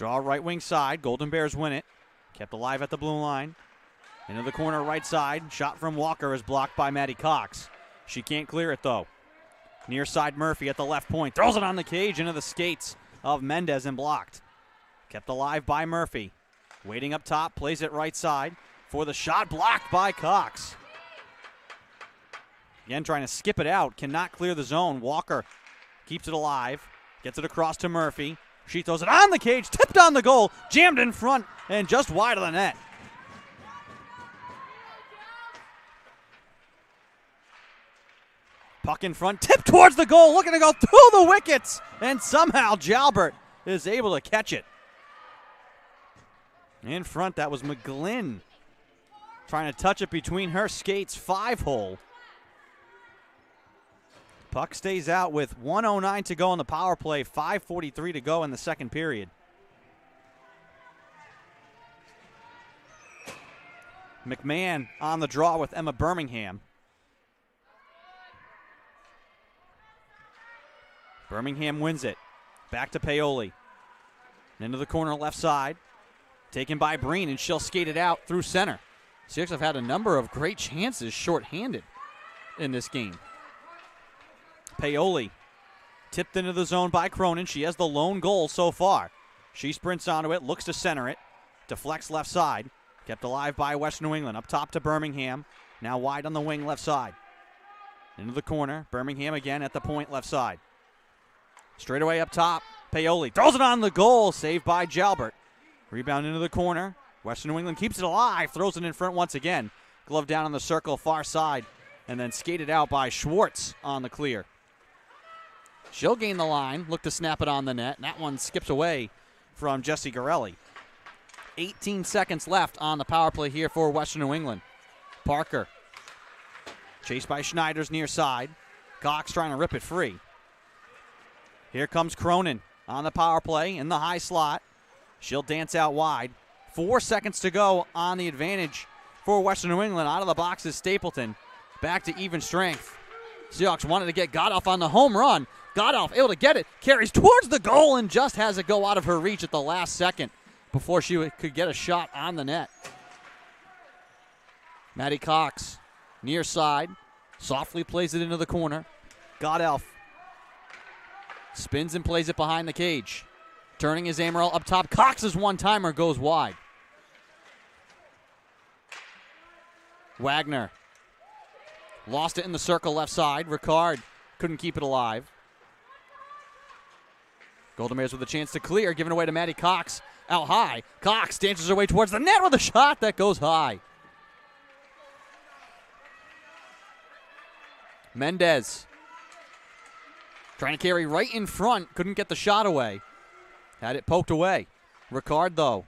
Speaker 1: Draw right wing side. Golden Bears win it. Kept alive at the blue line. Into the corner right side. Shot from Walker is blocked by Maddie Cox. She can't clear it though. Near side Murphy at the left point. Throws it on the cage into the skates of Mendez and blocked. Kept alive by Murphy. Waiting up top. Plays it right side for the shot. Blocked by Cox. Again trying to skip it out. Cannot clear the zone. Walker keeps it alive. Gets it across to Murphy. She throws it on the cage. Tipped on the goal. Jammed in front and just wide of the net. Puck in front, tipped towards the goal, looking to go through the wickets, and somehow Jalbert is able to catch it. In front, that was McGlynn trying to touch it between her skates, 5-hole. Puck stays out with 1:09 to go on the power play, 5:43 to go in the second period. McMahon on the draw with Emma Birmingham. Birmingham wins it. Back to Paoli. Into the corner left side. Taken by Breen, and she'll skate it out through center. Seahawks have had a number of great chances shorthanded in this game. Paoli tipped into the zone by Cronin. She has the lone goal so far. She sprints onto it, looks to center it. Deflects left side. Kept alive by Western New England. Up top to Birmingham. Now wide on the wing left side. Into the corner. Birmingham again at the point left side. Straight away up top, Paoli throws it on the goal, saved by Jalbert. Rebound into the corner. Western New England keeps it alive, throws it in front once again. Glove down on the circle, far side, and then skated out by Schwartz on the clear. She'll gain the line, look to snap it on the net, and that one skips away from Jessie Garelli. 18 seconds left on the power play here for Western New England. Parker, chased by Schneider's near side. Cox trying to rip it free. Here comes Cronin on the power play in the high slot. She'll dance out wide. 4 seconds to go on the advantage for Western New England. Out of the box is Stapleton. Back to even strength. Seahawks wanted to get Godoff on the home run. Godoff able to get it. Carries towards the goal and just has it go out of her reach at the last second before she could get a shot on the net. Maddie Cox near side. Softly plays it into the corner. Godoff spins and plays it behind the cage. Turning his Amaral up top. Cox's one-timer goes wide. Wagner lost it in the circle left side. Ricard couldn't keep it alive. Golden Bears with a chance to clear. Given away to Maddie Cox out high. Cox dances her way towards the net with a shot that goes high. Mendez trying to carry right in front. Couldn't get the shot away. Had it poked away. Ricard, though,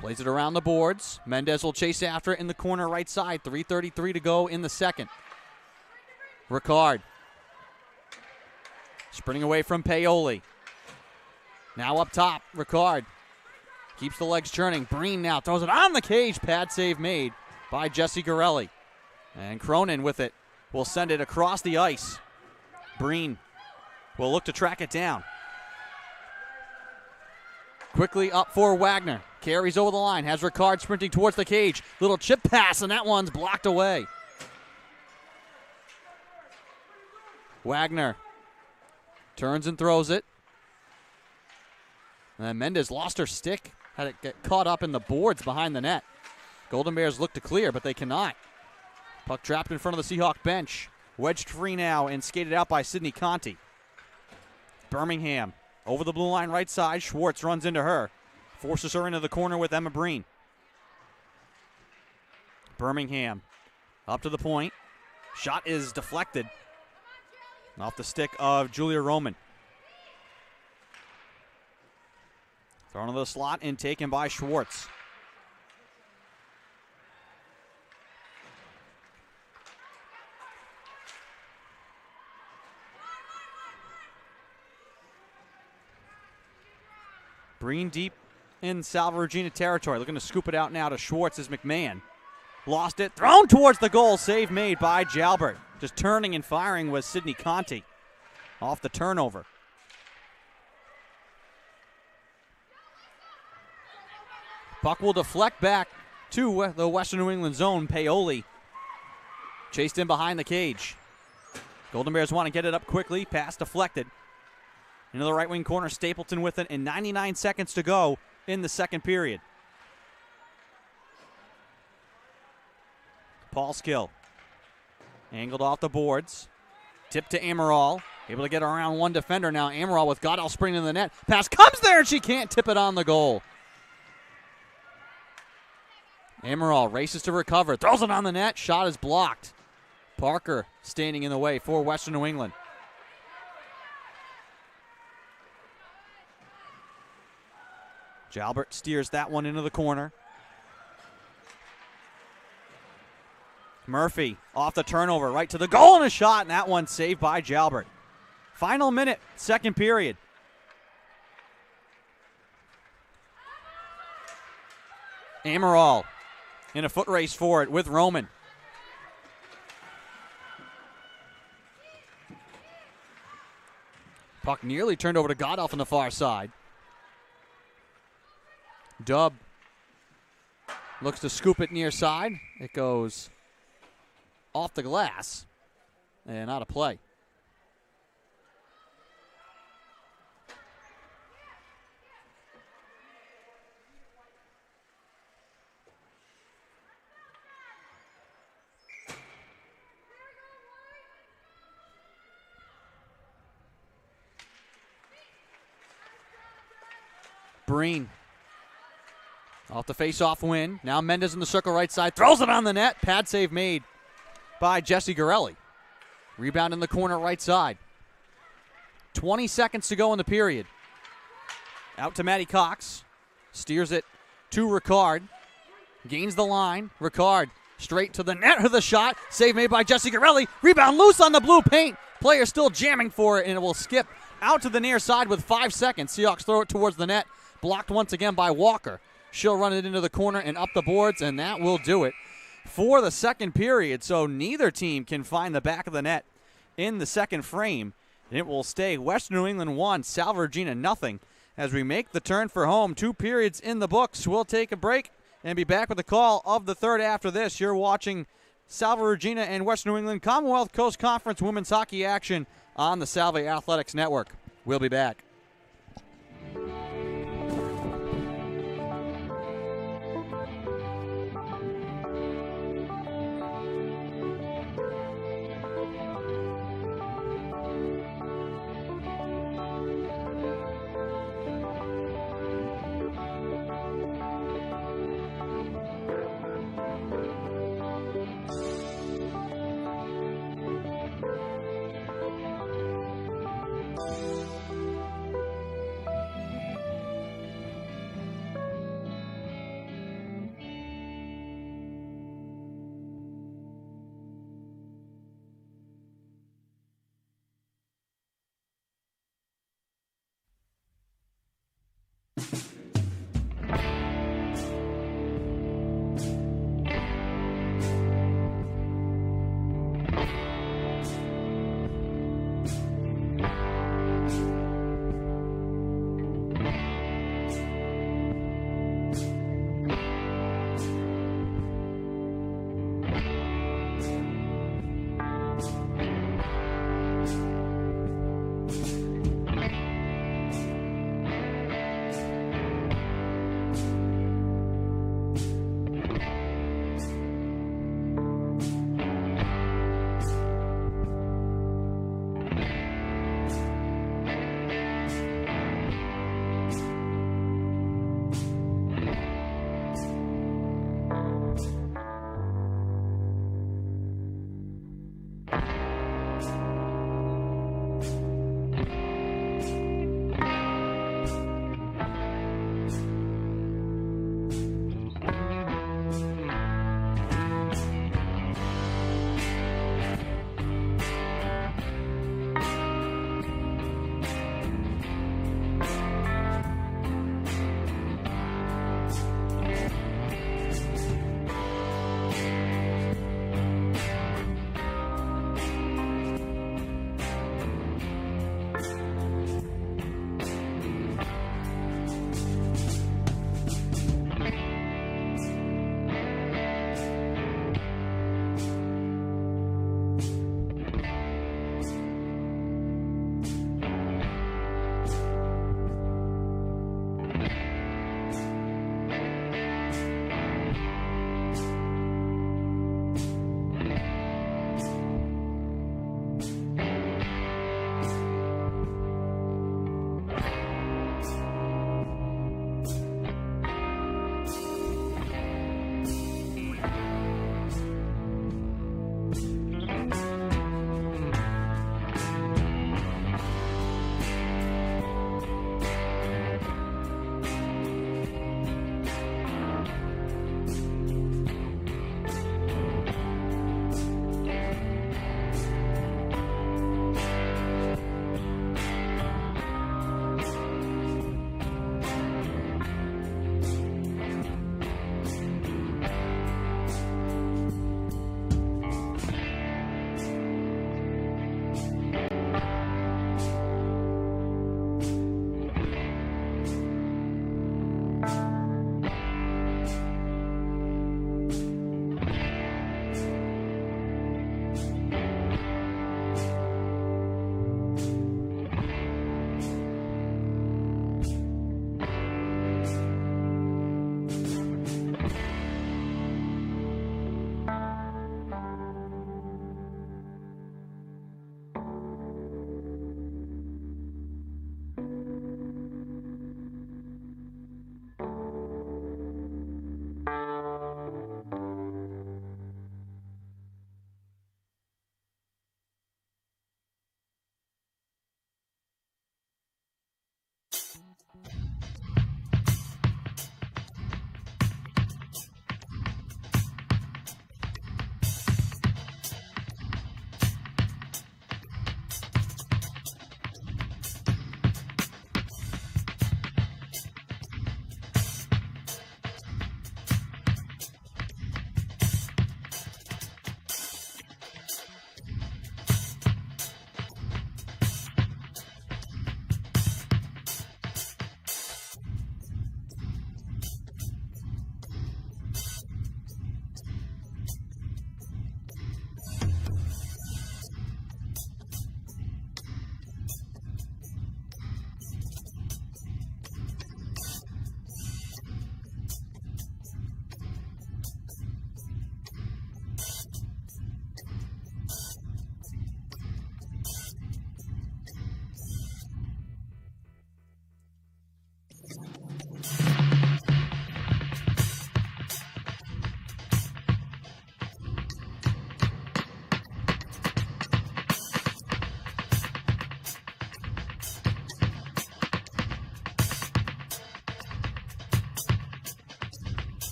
Speaker 1: plays it around the boards. Mendez will chase after it in the corner right side. 3:33 to go in the second. Ricard sprinting away from Paoli. Now up top, Ricard keeps the legs churning. Breen now throws it on the cage. Pad save made by Jessie Garelli. And Cronin with it will send it across the ice. Breen will look to track it down. Quickly up for Wagner. Carries over the line. Has Ricard sprinting towards the cage. Little chip pass, and that one's blocked away. Wagner turns and throws it. And then Mendez lost her stick. Had it get caught up in the boards behind the net. Golden Bears look to clear, but they cannot. Puck trapped in front of the Seahawk bench. Wedged free now and skated out by Sydney Conti. Birmingham over the blue line right side. Schwartz runs into her. Forces her into the corner with Emma Breen. Birmingham up to the point. Shot is deflected off the stick of Julia Roman. Thrown into the slot and taken by Schwartz. Breen deep in Salve Regina territory. Looking to scoop it out now to Schwartz as McMahon. Lost it. Thrown towards the goal. Save made by Jalbert. Just turning and firing was Sydney Conti off the turnover. Puck will deflect back to the Western New England zone. Paoli chased in behind the cage. Golden Bears want to get it up quickly. Pass deflected. Into the right wing corner, Stapleton with it, and 99 seconds to go in the second period. Paul Skill. Angled off the boards. Tip to Amaral. Able to get around one defender now. Amaral with Goddell springing in the net. Pass comes there, and she can't tip it on the goal. Amaral races to recover. Throws it on the net. Shot is blocked. Parker standing in the way for Western New England. Jalbert steers that one into the corner. Murphy off the turnover, right to the goal and a shot, and that one saved by Jalbert. Final minute, second period. Amaral in a foot race for it with Roman. Puck nearly turned over to Goddolf on the far side. Dub looks to scoop it near side. It goes off the glass and out of play. Breen off the face-off win. Now Mendez in the circle right side. Throws it on the net. Pad save made by Jesse Garelli. Rebound in the corner right side. 20 seconds to go in the period. Out to Matty Cox. Steers it to Ricard. Gains the line. Ricard straight to the net with a shot. Save made by Jesse Garelli. Rebound loose on the blue paint. Player still jamming for it, and it will skip out to the near side with 5 seconds. Seahawks throw it towards the net. Blocked once again by Walker. She'll run it into the corner and up the boards, and that will do it for the second period. So neither team can find the back of the net in the second frame. And it will stay Western New England 1, Salve Regina nothing. As we make the turn for home, 2 periods in the books. We'll take a break and be back with the call of the third after this. You're watching Salve Regina and Western New England Commonwealth Coast Conference women's hockey action on the Salve Athletics Network. We'll be back.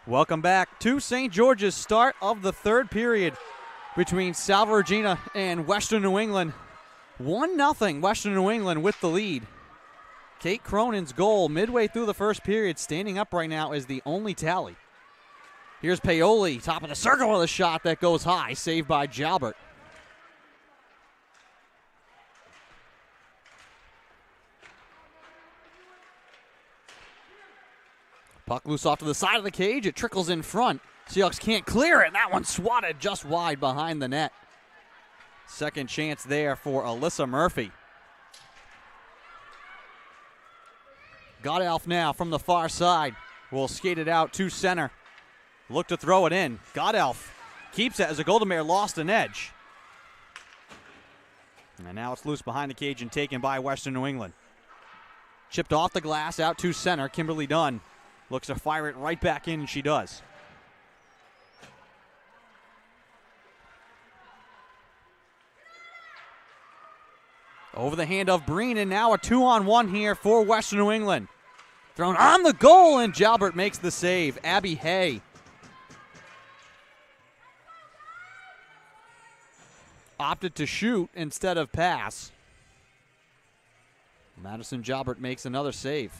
Speaker 1: Welcome back to St. George's. Start of the third period between Salve Regina and Western New England. 1-0 Western New England with the lead. Kate Cronin's goal midway through the first period, standing up right now, is the only tally. Here's Paoli, top of the circle with a shot that goes high, saved by Jalbert. Puck loose off to the side of the cage. It trickles in front. Seahawks can't clear it, and that one swatted just wide behind the net. Second chance there for Alyssa Murphy. Godolph now from the far side. Will skate it out to center. Look to throw it in. Godolph keeps it as a Golden Bear lost an edge. And now it's loose behind the cage and taken by Western New England. Chipped off the glass out to center. Kimberly Dunn looks to fire it right back in, and she does. Over the hand of Breen, and now a 2-on-1 here for Western New England. Thrown on the goal, and Jalbert makes the save. Abby Hay opted to shoot instead of pass. Madison Jalbert makes another save.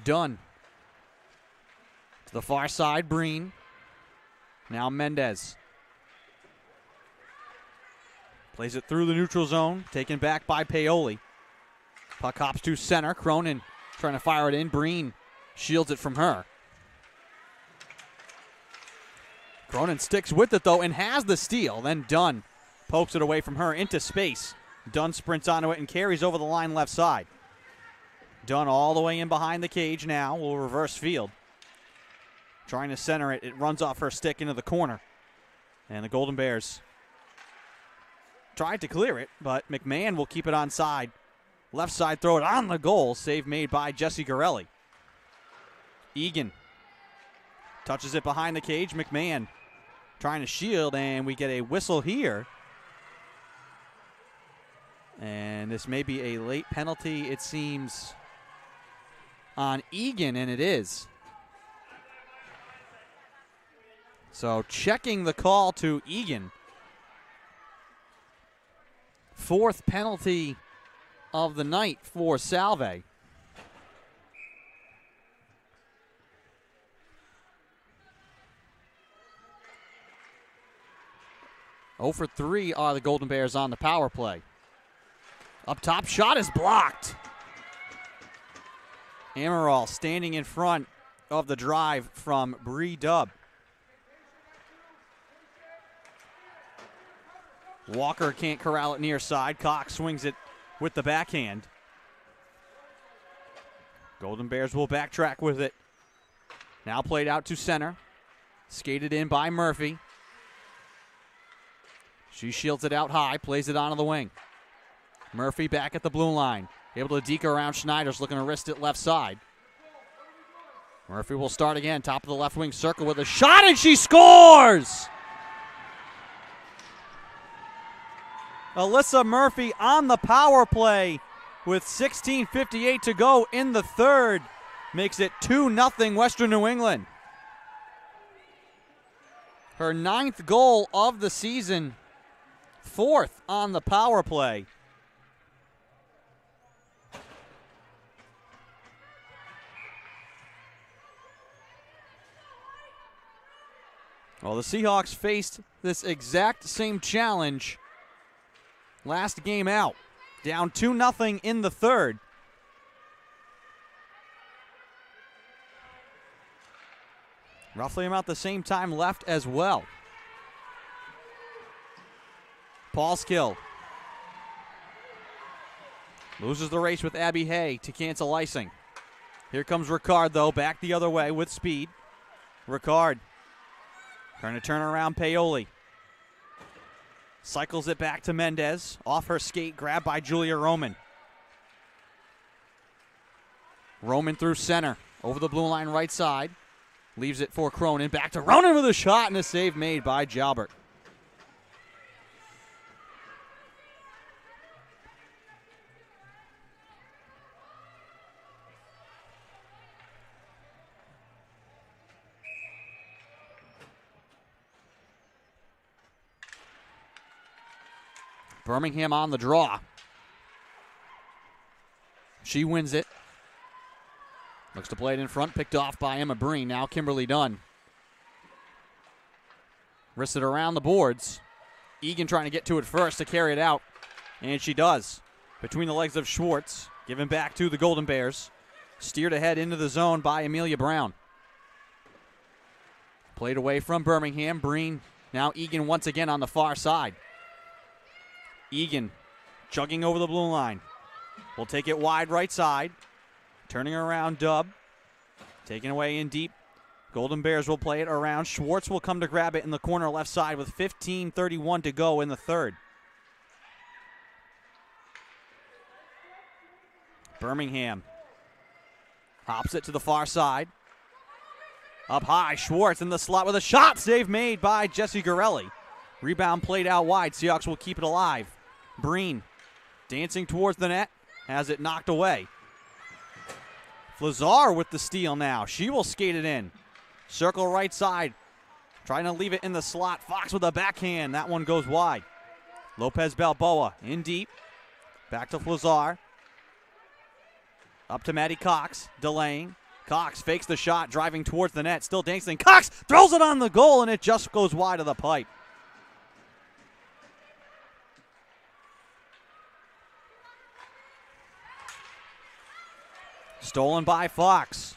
Speaker 1: Dunn to the far side, Breen. Now Mendez. Plays it through the neutral zone, taken back by Paoli. Puck hops to center. Cronin trying to fire it in. Breen shields it from her. Cronin sticks with it, though, and has the steal. Then Dunn pokes it away from her into space. Dunn sprints onto it and carries over the line left side. Dunn all the way in behind the cage now. Will reverse field. Trying to center it. It runs off her stick into the corner. And the Golden Bears tried to clear it, but McMahon will keep it onside. Left side, throw it on the goal. Save made by Jesse Garelli. Egan touches it behind the cage. McMahon trying to shield, and we get a whistle here. And this may be a late penalty, it seems, on Egan, and it is. So checking the call to Egan. Fourth penalty of the night for Salve. Oh for 3 are the Golden Bears on the power play. Up top, shot is blocked. Amaral standing in front of the drive from Bree Dubb. Walker can't corral it near side. Cox swings it with the backhand. Golden Bears will backtrack with it. Now played out to center. Skated in by Murphy. She shields it out high, plays it onto the wing. Murphy back at the blue line. Able to deke around Schneider's, looking to wrist it left side. Murphy will start again, top of the left wing circle with a shot, and she scores! Alyssa Murphy on the power play with 16:58 to go in the third. Makes it 2-0 Western New England. Her 9th goal of the season, 4th on the power play. Well, the Seahawks faced this exact same challenge last game out. Down 2-0 in the third. Roughly about the same time left as well. Paulskill loses the race with Abby Hay to cancel icing. Here comes Ricard, though, back the other way with speed. Ricard trying to turn around Paoli. Cycles it back to Mendez. Off her skate, grabbed by Julia Roman. Roman through center. Over the blue line right side. Leaves it for Cronin. Back to Ronan with a shot and a save made by Jalbert. Birmingham on the draw. She wins it. Looks to play it in front, picked off by Emma Breen. Now Kimberly Dunn. Wrists it around the boards. Egan trying to get to it first to carry it out. And she does. Between the legs of Schwartz. Given back to the Golden Bears. Steered ahead into the zone by Amelia Brown. Played away from Birmingham. Breen. Now Egan once again on the far side. Egan chugging over the blue line. Will take it wide right side. Turning around Dubb. Taken away in deep. Golden Bears will play it around. Schwartz will come to grab it in the corner left side with 15:31 to go in the third. Birmingham hops it to the far side. Up high, Schwartz in the slot with a shot. Save made by Jessie Gorelli. Rebound played out wide. Seahawks will keep it alive. Breen dancing towards the net. Has it knocked away. Flazar with the steal now. She will skate it in. Circle right side. Trying to leave it in the slot. Fox with a backhand. That one goes wide. Lopez Balboa in deep. Back to Flazar. Up to Maddie Cox. Delaying. Cox fakes the shot. Driving towards the net. Still dancing. Cox throws it on the goal and it just goes wide of the pipe. Stolen by Fox.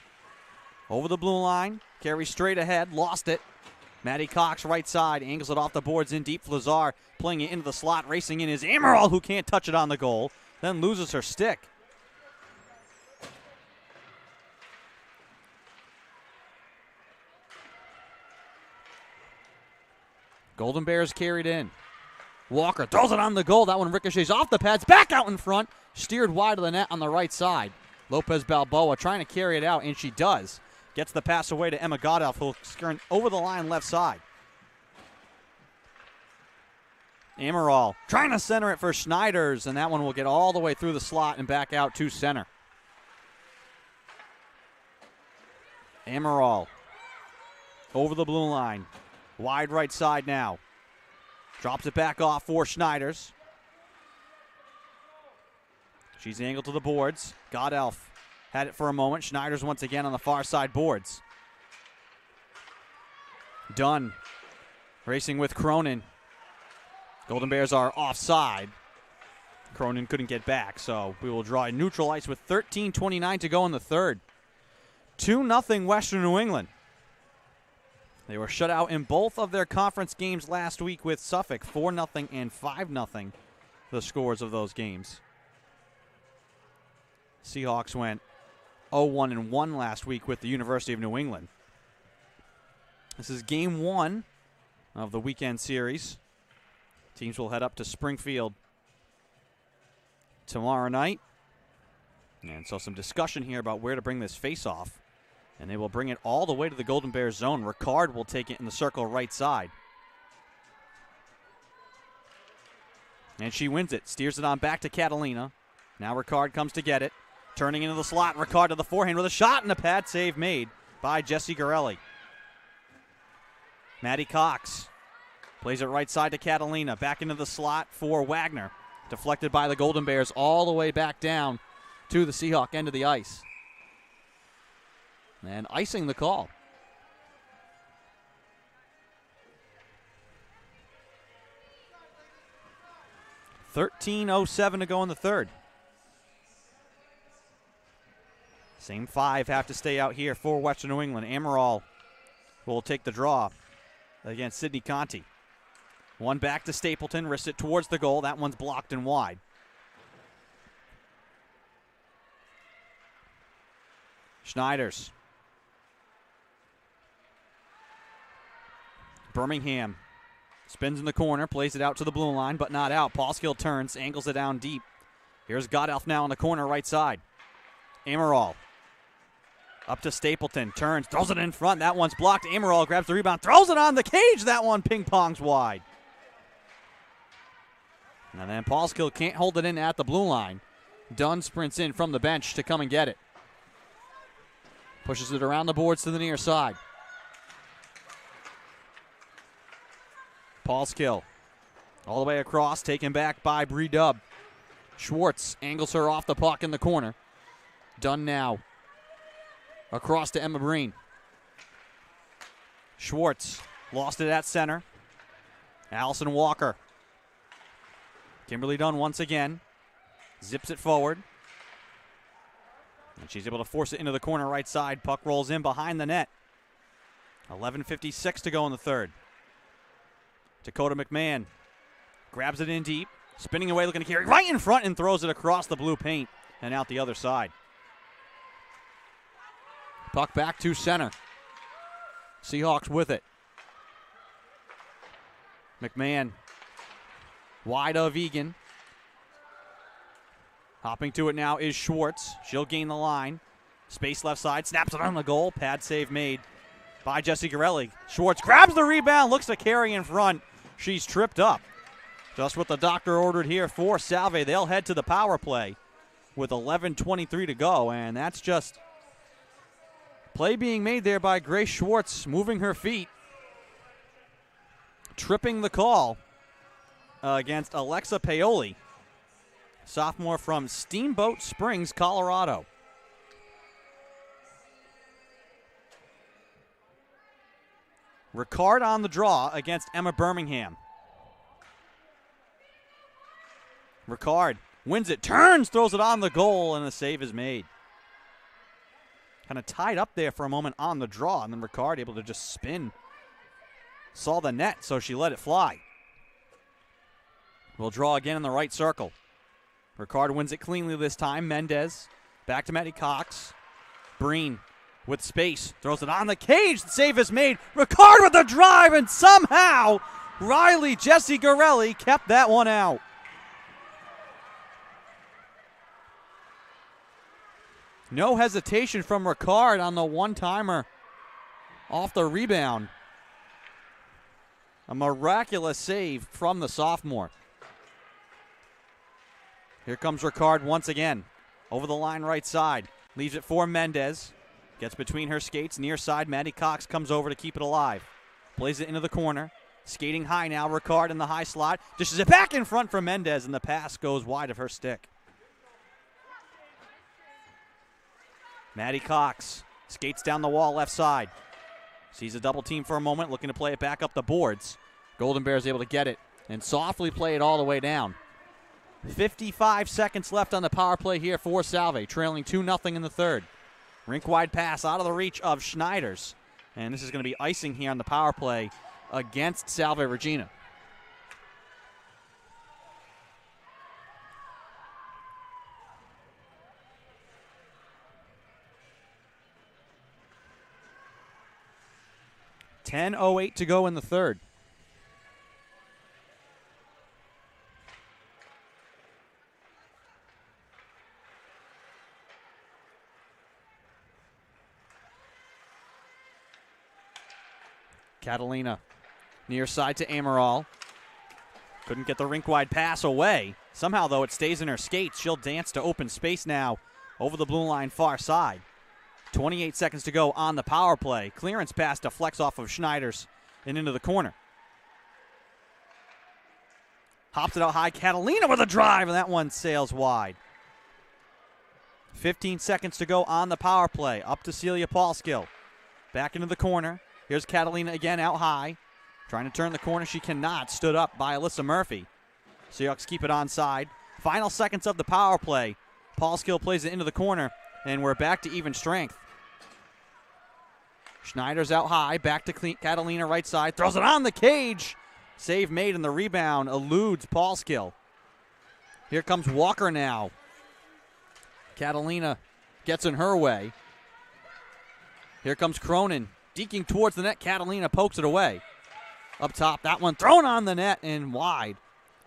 Speaker 1: Over the blue line. Carry straight ahead. Lost it. Maddie Cox right side. Angles it off the boards in deep. Flazar playing it into the slot. Racing in is Amaral, who can't touch it on the goal. Then loses her stick. Golden Bears carried in. Walker throws it on the goal. That one ricochets off the pads. Back out in front. Steered wide of the net on the right side. Lopez Balboa trying to carry it out, and she does. Gets the pass away to Emma Godelf, who'll skirt over the line left side. Amaral trying to center it for Schneiders, and that one will get all the way through the slot and back out to center. Amaral over the blue line. Wide right side now. Drops it back off for Schneiders. She's angled to the boards. Godelf had it for a moment. Schneiders once again on the far side boards. Dunn racing with Cronin. Golden Bears are offside. Cronin couldn't get back, so we will draw a neutral ice with 13:29 to go in the third. 2-0 Western New England. They were shut out in both of their conference games last week with Suffolk, 4-0 and 5-0, the scores of those games. Seahawks went 0-1-1 last week with the University of New England. This is game one of the weekend series. Teams will head up to Springfield tomorrow night. And so some discussion here about where to bring this face-off. And they will bring it all the way to the Golden Bears zone. Ricard will take it in the circle right side. And she wins it. Steers it on back to Catalina. Now Ricard comes to get it. Turning into the slot. Ricard to the forehand with a shot and a pad save made by Jessie Gorelli. Maddie Cox plays it right side to Catalina. Back into the slot for Wagner. Deflected by the Golden Bears all the way back down to the Seahawk end of the ice. And icing the call. 13:07 to go in the third. Same five have to stay out here for Western New England. Amaral will take the draw against Sydney Conti. One back to Stapleton, wrists it towards the goal. That one's blocked and wide. Schneiders. Birmingham spins in the corner, plays it out to the blue line, but not out. Pauskill turns, angles it down deep. Here's Godelf now on the corner right side. Amaral. Up to Stapleton, turns, throws it in front. That one's blocked. Amaral grabs the rebound, throws it on the cage. That one ping-pongs wide. And then Paulskill can't hold it in at the blue line. Dunn sprints in from the bench to come and get it. Pushes it around the boards to the near side. Paulskill all the way across, taken back by Bree Dubb. Schwartz angles her off the puck in the corner. Dunn now across to Emma Breen. Schwartz lost it at center. Allison Walker. Kimberly Dunn once again zips it forward. And she's able to force it into the corner right side. Puck rolls in behind the net. 11:56 to go in the third. Dakota McMahon grabs it in deep. Spinning away, looking to carry right in front and throws it across the blue paint and out the other side. Puck back to center. Seahawks with it. McMahon wide of Egan. Hopping to it now is Schwartz. She'll gain the line. Space left side. Snaps it on the goal. Pad save made by Jessie Garelli. Schwartz grabs the rebound. Looks to carry in front. She's tripped up. Just what the doctor ordered here for Salve. They'll head to the power play with 11:23 to go. And that's just play being made there by Grace Schwartz. Moving her feet. Tripping the call against Alexa Paoli. Sophomore from Steamboat Springs, Colorado. Ricard on the draw against Emma Birmingham. Ricard wins it, turns, throws it on the goal, and the save is made. Kind of tied up there for a moment on the draw, and then Ricard able to just spin. Saw the net, so she let it fly. We'll draw again in the right circle. Ricard wins it cleanly this time. Mendez back to Maddie Cox. Breen with space. Throws it on the cage. The save is made. Ricard with the drive, and somehow Riley Jessie Garelli kept that one out. No hesitation from Ricard on the one-timer off the rebound. A miraculous save from the sophomore. Here comes Ricard once again. Over the line right side. Leaves it for Mendez. Gets between her skates. Near side, Maddie Cox comes over to keep it alive. Plays it into the corner. Skating high now. Ricard in the high slot. Dishes it back in front for Mendez, and the pass goes wide of her stick. Maddie Cox skates down the wall left side. Sees a double team for a moment. Looking to play it back up the boards. Golden Bears able to get it and softly play it all the way down. 55 seconds left on the power play here for Salve, trailing 2-0 in the third. Rink-wide pass out of the reach of Schneider's. And this is going to be icing here on the power play against Salve Regina. .10:08 to go in the third. Catalina near side to Amaral. Couldn't get the rink-wide pass away. Somehow, though, it stays in her skates. She'll dance to open space now over the blue line far side. 28 seconds to go on the power play. Clearance pass deflects off of Schneider's and into the corner. Hops it out high. Catalina with a drive, and that one sails wide. 15 seconds to go on the power play. Up to Celia Paulskill. Back into the corner. Here's Catalina again out high. Trying to turn the corner. She cannot. Stood up by Alyssa Murphy. Seahawks keep it onside. Final seconds of the power play. Paulskill plays it into the corner, and we're back to even strength. Schneider's out high. Back to Catalina right side. Throws it on the cage. Save made, and the rebound eludes Paulskill. Here comes Walker now. Catalina gets in her way. Here comes Cronin. Deking towards the net. Catalina pokes it away. Up top, that one thrown on the net and wide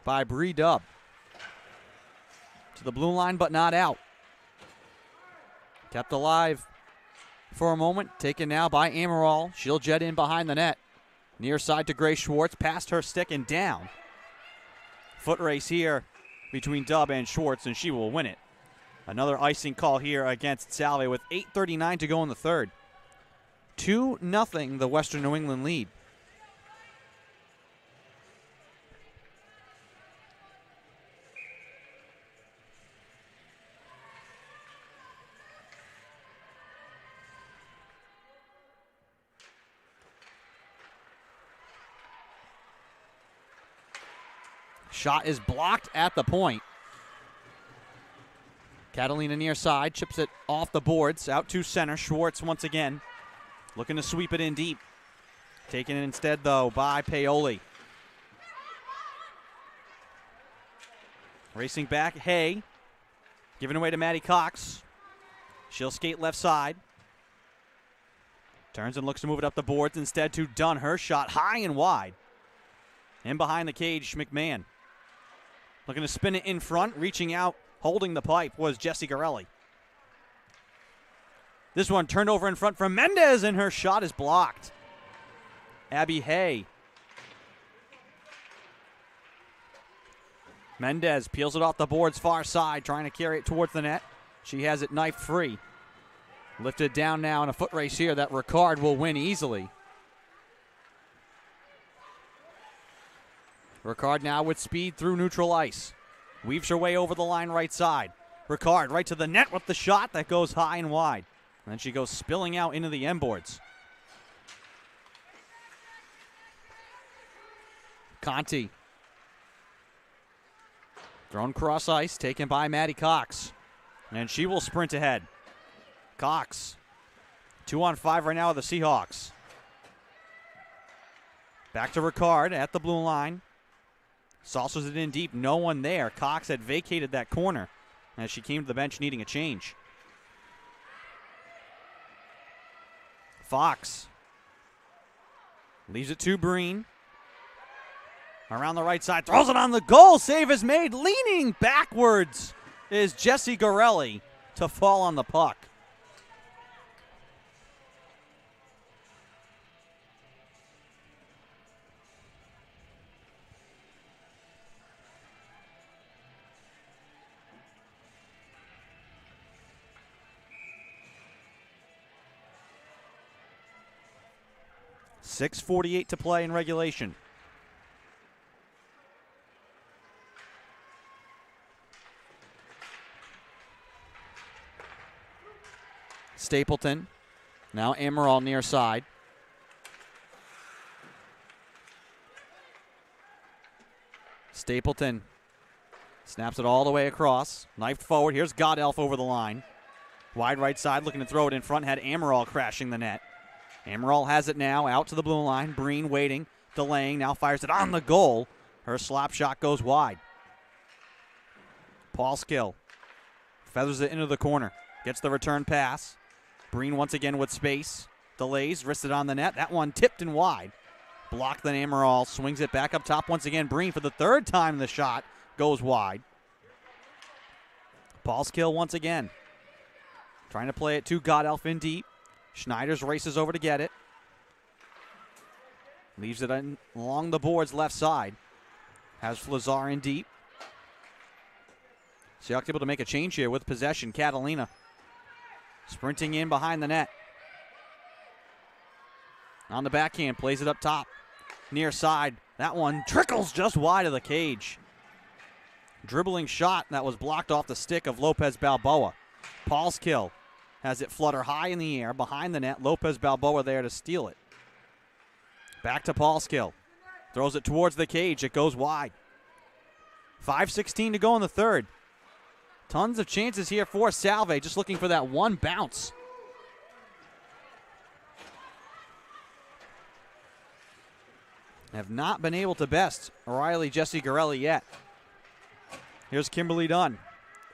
Speaker 1: by Bree Dubb. To the blue line, but not out. Kept alive for a moment. Taken now by Amaral. She'll jet in behind the net. Near side to Grace Schwartz. Past her stick and down. Foot race here between Dub and Schwartz, and she will win it. Another icing call here against Salve with 8:39 to go in the third. 2-0 the Western New England lead. Shot is blocked at the point. Catalina near side, chips it off the boards, out to center. Schwartz once again, looking to sweep it in deep. Taken instead, though, by Paoli. Racing back, Hay. Giving away to Maddie Cox. She'll skate left side. Turns and looks to move it up the boards instead to Dunn. Her shot high and wide. In behind the cage, McMahon. Looking to spin it in front, reaching out, holding the pipe was Jessie Garelli. This one turned over in front from Mendez, and her shot is blocked. Abby Hay. Mendez peels it off the boards far side, trying to carry it towards the net. She has it knife free. Lifted down now in a foot race here that Ricard will win easily. Ricard now with speed through neutral ice. Weaves her way over the line right side. Ricard right to the net with the shot that goes high and wide. And then she goes spilling out into the end boards. Conti. Thrown cross ice, taken by Maddie Cox. And she will sprint ahead. Cox. 2-on-5 right now with the Seahawks. Back to Ricard at the blue line. Saucers it in deep, no one there. Cox had vacated that corner as she came to the bench needing a change. Fox leaves it to Breen. Around the right side, throws it on the goal. Save is made. Leaning backwards is Jessie Garelli to fall on the puck. .6:48 to play in regulation. Stapleton. Now Amaral near side. Stapleton snaps it all the way across. Knifed forward. Here's Godelf over the line. Wide right side looking to throw it in front. Had Amaral crashing the net. Amaral has it now, out to the blue line. Breen waiting, delaying, now fires it on the goal. Her slap shot goes wide. Paul Skill feathers it into the corner, gets the return pass. Breen once again with space, delays, wristed on the net. That one tipped and wide. Blocked then Amaral, swings it back up top once again. Breen for the third time the shot goes wide. Paul Skill once again. Trying to play it to Godelf in deep. Schneider's races over to get it. Leaves it in along the boards left side. Has Flazar in deep. Seahawks able to make a change here with possession. Catalina sprinting in behind the net. On the backhand, plays it up top. Near side. That one trickles just wide of the cage. Dribbling shot that was blocked off the stick of Lopez Balboa. Paul's kill. Has it flutter high in the air behind the net. Lopez Balboa there to steal it. Back to Paulskill. Throws it towards the cage. It goes wide. 5:16 to go in the third. Tons of chances here for Salve. Just looking for that one bounce. Have not been able to best O'Reilly Jessie Garelli yet. Here's Kimberly Dunn.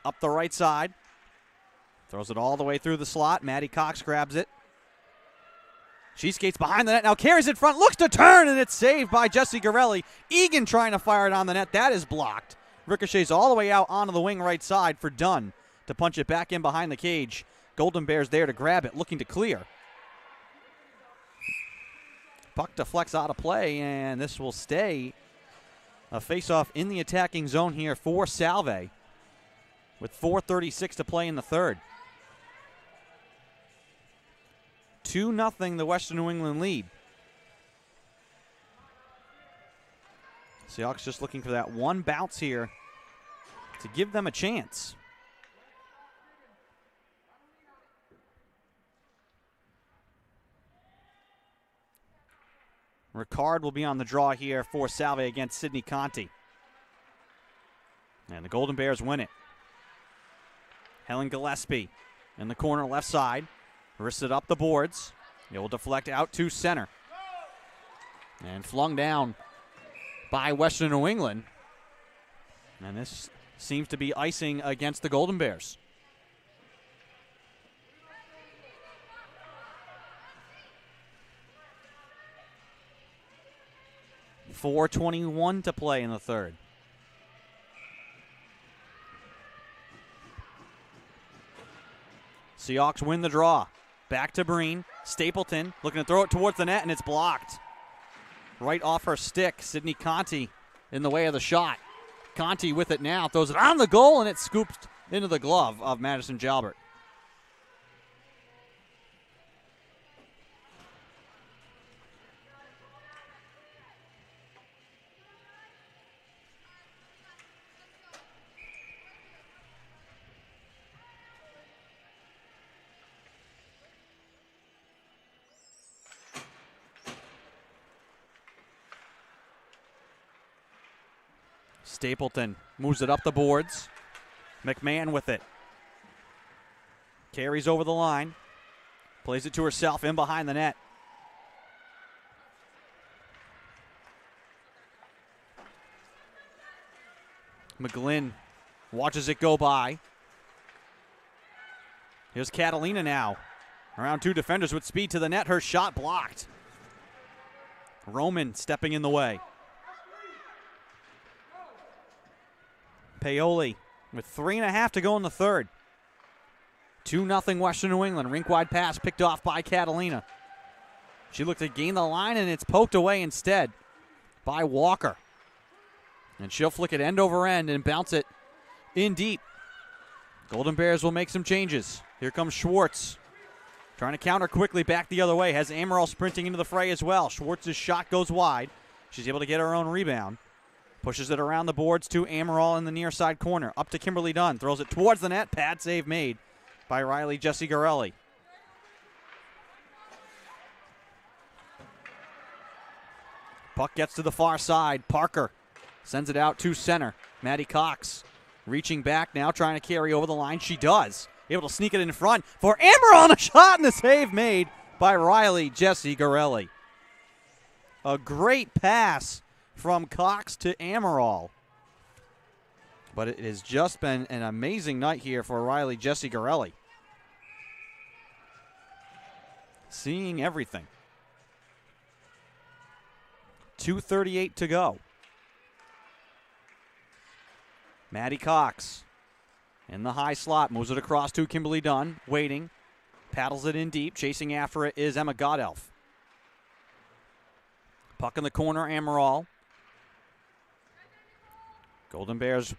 Speaker 1: Up the right side. Throws it all the way through the slot. Maddie Cox grabs it. She skates behind the net, now carries it front, looks to turn, and it's saved by Jessie Garelli. Egan trying to fire it on the net. That is blocked. Ricochets all the way out onto the wing right side for Dunn to punch it back in behind the cage. Golden Bears there to grab it, looking to clear. Puck deflects out of play, and this will stay a face-off in the attacking zone here for Salve with 4:36 to play in the third. 2-0 the Western New England lead. Seahawks just looking for that one bounce here to give them a chance. Ricard will be on the draw here for Salve against Sidney Conti. And the Golden Bears win it. Helen Gillespie in the corner left side. Wristed up the boards. It will deflect out to center. And flung down by Western New England. And this seems to be icing against the Golden Bears. .421 to play in the third. Seahawks win the draw. Back to Breen. Stapleton looking to throw it towards the net, and it's blocked. Right off her stick. Sidney Conti in the way of the shot. Conti with it now. Throws it on the goal, and it's scooped into the glove of Madison Jalbert. Stapleton moves it up the boards. McMahon with it. Carries over the line. Plays it to herself in behind the net. McGlynn watches it go by. Here's Catalina now. Around two defenders with speed to the net. Her shot blocked. Roman stepping in the way. Paoli with 3.5 to go in the third. 2-0 Western New England. Rink-wide pass picked off by Catalina. She looked to gain the line, and it's poked away instead by Walker. And she'll flick it end over end and bounce it in deep. Golden Bears will make some changes. Here comes Schwartz. Trying to counter quickly back the other way. Has Amaral sprinting into the fray as well. Schwartz's shot goes wide. She's able to get her own rebound. Pushes it around the boards to Amaral in the near side corner. Up to Kimberly Dunn. Throws it towards the net. Pad save made by Riley Jessie Garelli. Puck gets to the far side. Parker sends it out to center. Maddie Cox reaching back now, trying to carry over the line. She does. Able to sneak it in front for Amaral, and a shot and the save made by Riley Jessie Garelli. A great pass from Cox to Amaral. But it has just been an amazing night here for Riley Jessie Garelli. Seeing everything. 2:38 to go. Maddie Cox in the high slot. Moves it across to Kimberly Dunn. Waiting. Paddles it in deep. Chasing after it is Emma Godelf. Puck in the corner, Amaral. Golden Bears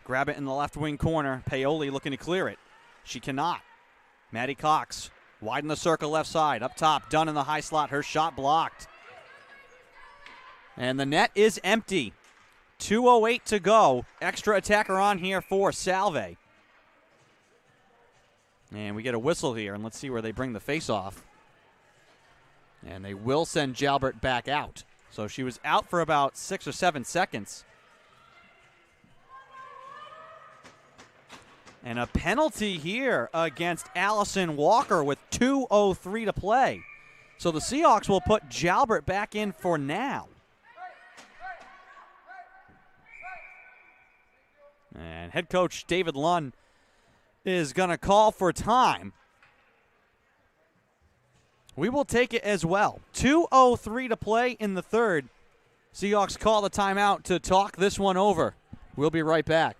Speaker 1: grab it in the left wing corner. Paoli looking to clear it. She cannot. Maddie Cox widen the circle left side. Up top, Dunn in the high slot. Her shot blocked. And the net is empty. 2:08 to go. Extra attacker on here for Salve. And we get a whistle here, and let's see where they bring the face off. And they will send Jalbert back out. So she was out for about 6 or 7 seconds. And a penalty here against Allison Walker with 2:03 to play. So the Seahawks will put Jalbert back in for now. And head coach David Lunn is going to call for time. We will take it as well. 2:03 to play in the third. Seahawks call the timeout to talk this one over. We'll be right back.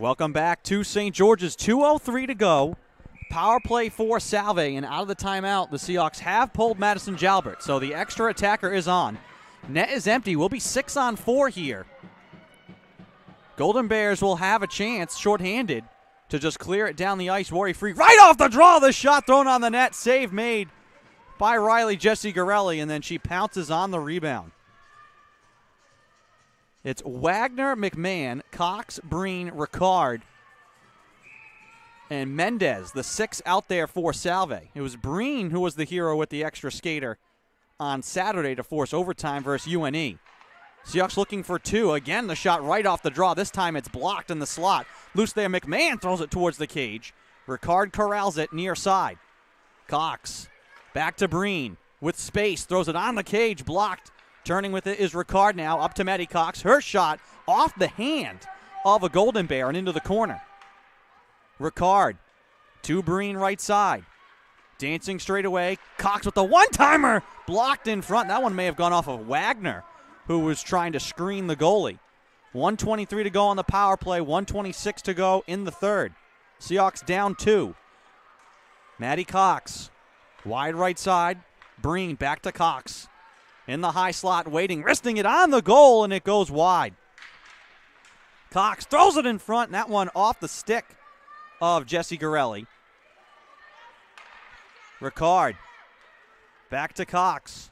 Speaker 1: Welcome back to St. George's. 2:03 to go. Power play for Salve, and out of the timeout, the Seahawks have pulled Madison Jalbert, so the extra attacker is on. Net is empty. We'll be 6-on-4 here. Golden Bears will have a chance, shorthanded, to just clear it down the ice, worry-free. Right off the draw, the shot thrown on the net. Save made by Riley Jessie Garelli, and then she pounces on the rebound. It's Wagner, McMahon, Cox, Breen, Ricard, and Mendez, the 6 out there for Salve. It was Breen who was the hero with the extra skater on Saturday to force overtime versus UNE. Seahawks looking for 2. Again, the shot right off the draw. This time it's blocked in the slot. Loose there, McMahon throws it towards the cage. Ricard corrals it near side. Cox back to Breen with space. Throws it on the cage, blocked. Turning with it is Ricard now, up to Maddie Cox. Her shot off the hand of a Golden Bear and into the corner. Ricard to Breen right side. Dancing straight away. Cox with the one-timer. Blocked in front. That one may have gone off of Wagner, who was trying to screen the goalie. 1:23 to go on the power play. 1:26 to go in the third. Seahawks down 2. Maddie Cox, wide right side. Breen back to Cox. In the high slot, waiting, resting it on the goal, and it goes wide. Cox throws it in front, and that one off the stick of Jessie Garelli. Ricard back to Cox.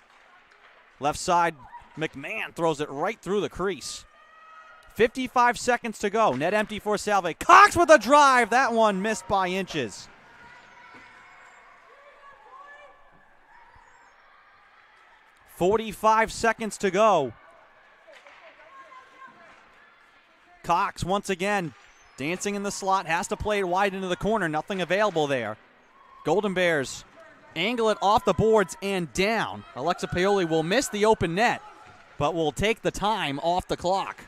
Speaker 1: Left side, McMahon throws it right through the crease. 55 seconds to go. Net empty for Salve. Cox with a drive. That one missed by inches. .45 seconds to go. Cox once again dancing in the slot. Has to play it wide into the corner. Nothing available there. Golden Bears angle it off the boards and down. Alexa Paoli will miss the open net, but will take the time off the clock.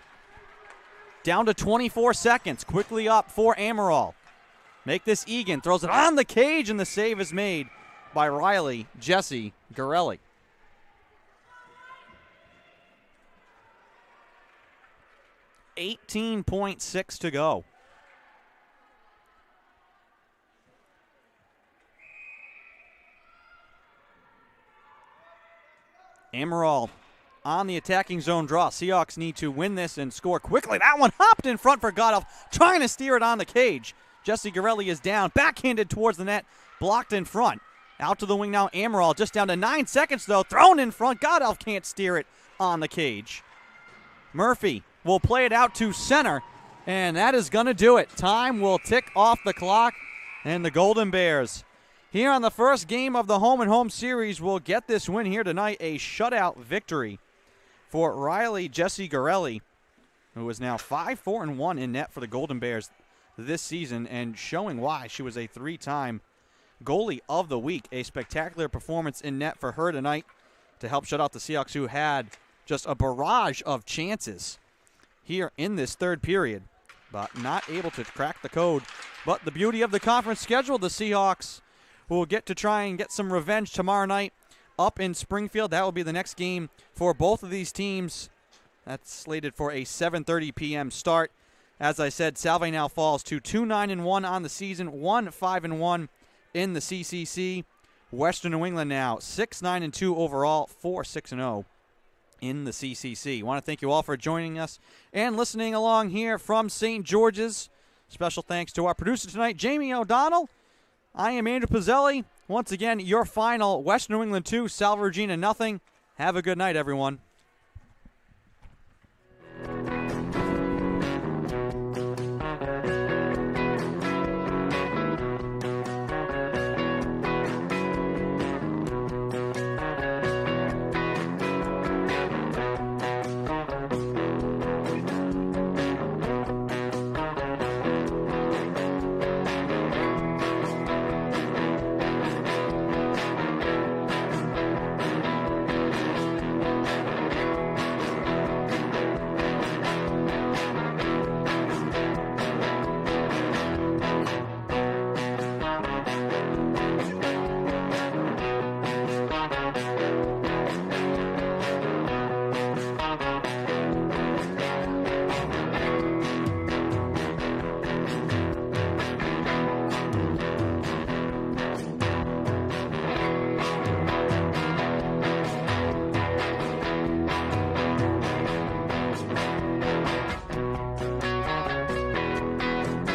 Speaker 1: Down to 24 seconds. Quickly up for Amaral. Make this Egan. Throws it on the cage, and the save is made by Riley Jessie Garelli. .6 to go. Amaral on the attacking zone draw. Seahawks need to win this and score quickly. That one hopped in front for Godolph, trying to steer it on the cage. Jessie Garelli is down, backhanded towards the net, blocked in front. Out to the wing now, Amaral, just down to 9 seconds though, thrown in front. Godolph can't steer it on the cage. Murphy will play it out to center, and that is going to do it. Time will tick off the clock, and the Golden Bears, here on the first game of the home-and-home series, will get this win here tonight, a shutout victory for Riley Jessie Garelli, who is now 5-4-1 in net for the Golden Bears this season, and showing why she was a 3-time goalie of the week. A spectacular performance in net for her tonight to help shut out the Seahawks, who had just a barrage of chances here in this third period, but not able to crack the code. But the beauty of the conference schedule, the Seahawks will get to try and get some revenge tomorrow night up in Springfield. That will be the next game for both of these teams. That's slated for a 7:30 p.m. start. As I said, Salve now falls to 2-9-1 on the season, 1-5-1 in the CCC. Western New England now 6-9-2 overall, 4-6-0 in the CCC. Want to thank you all for joining us and listening along here from St. George's. Special thanks to our producer tonight, Jamie O'Donnell. I am Andrew Pizzelli. Once again, your final, Western New England 2, Salve Regina nothing. Have a good night, everyone.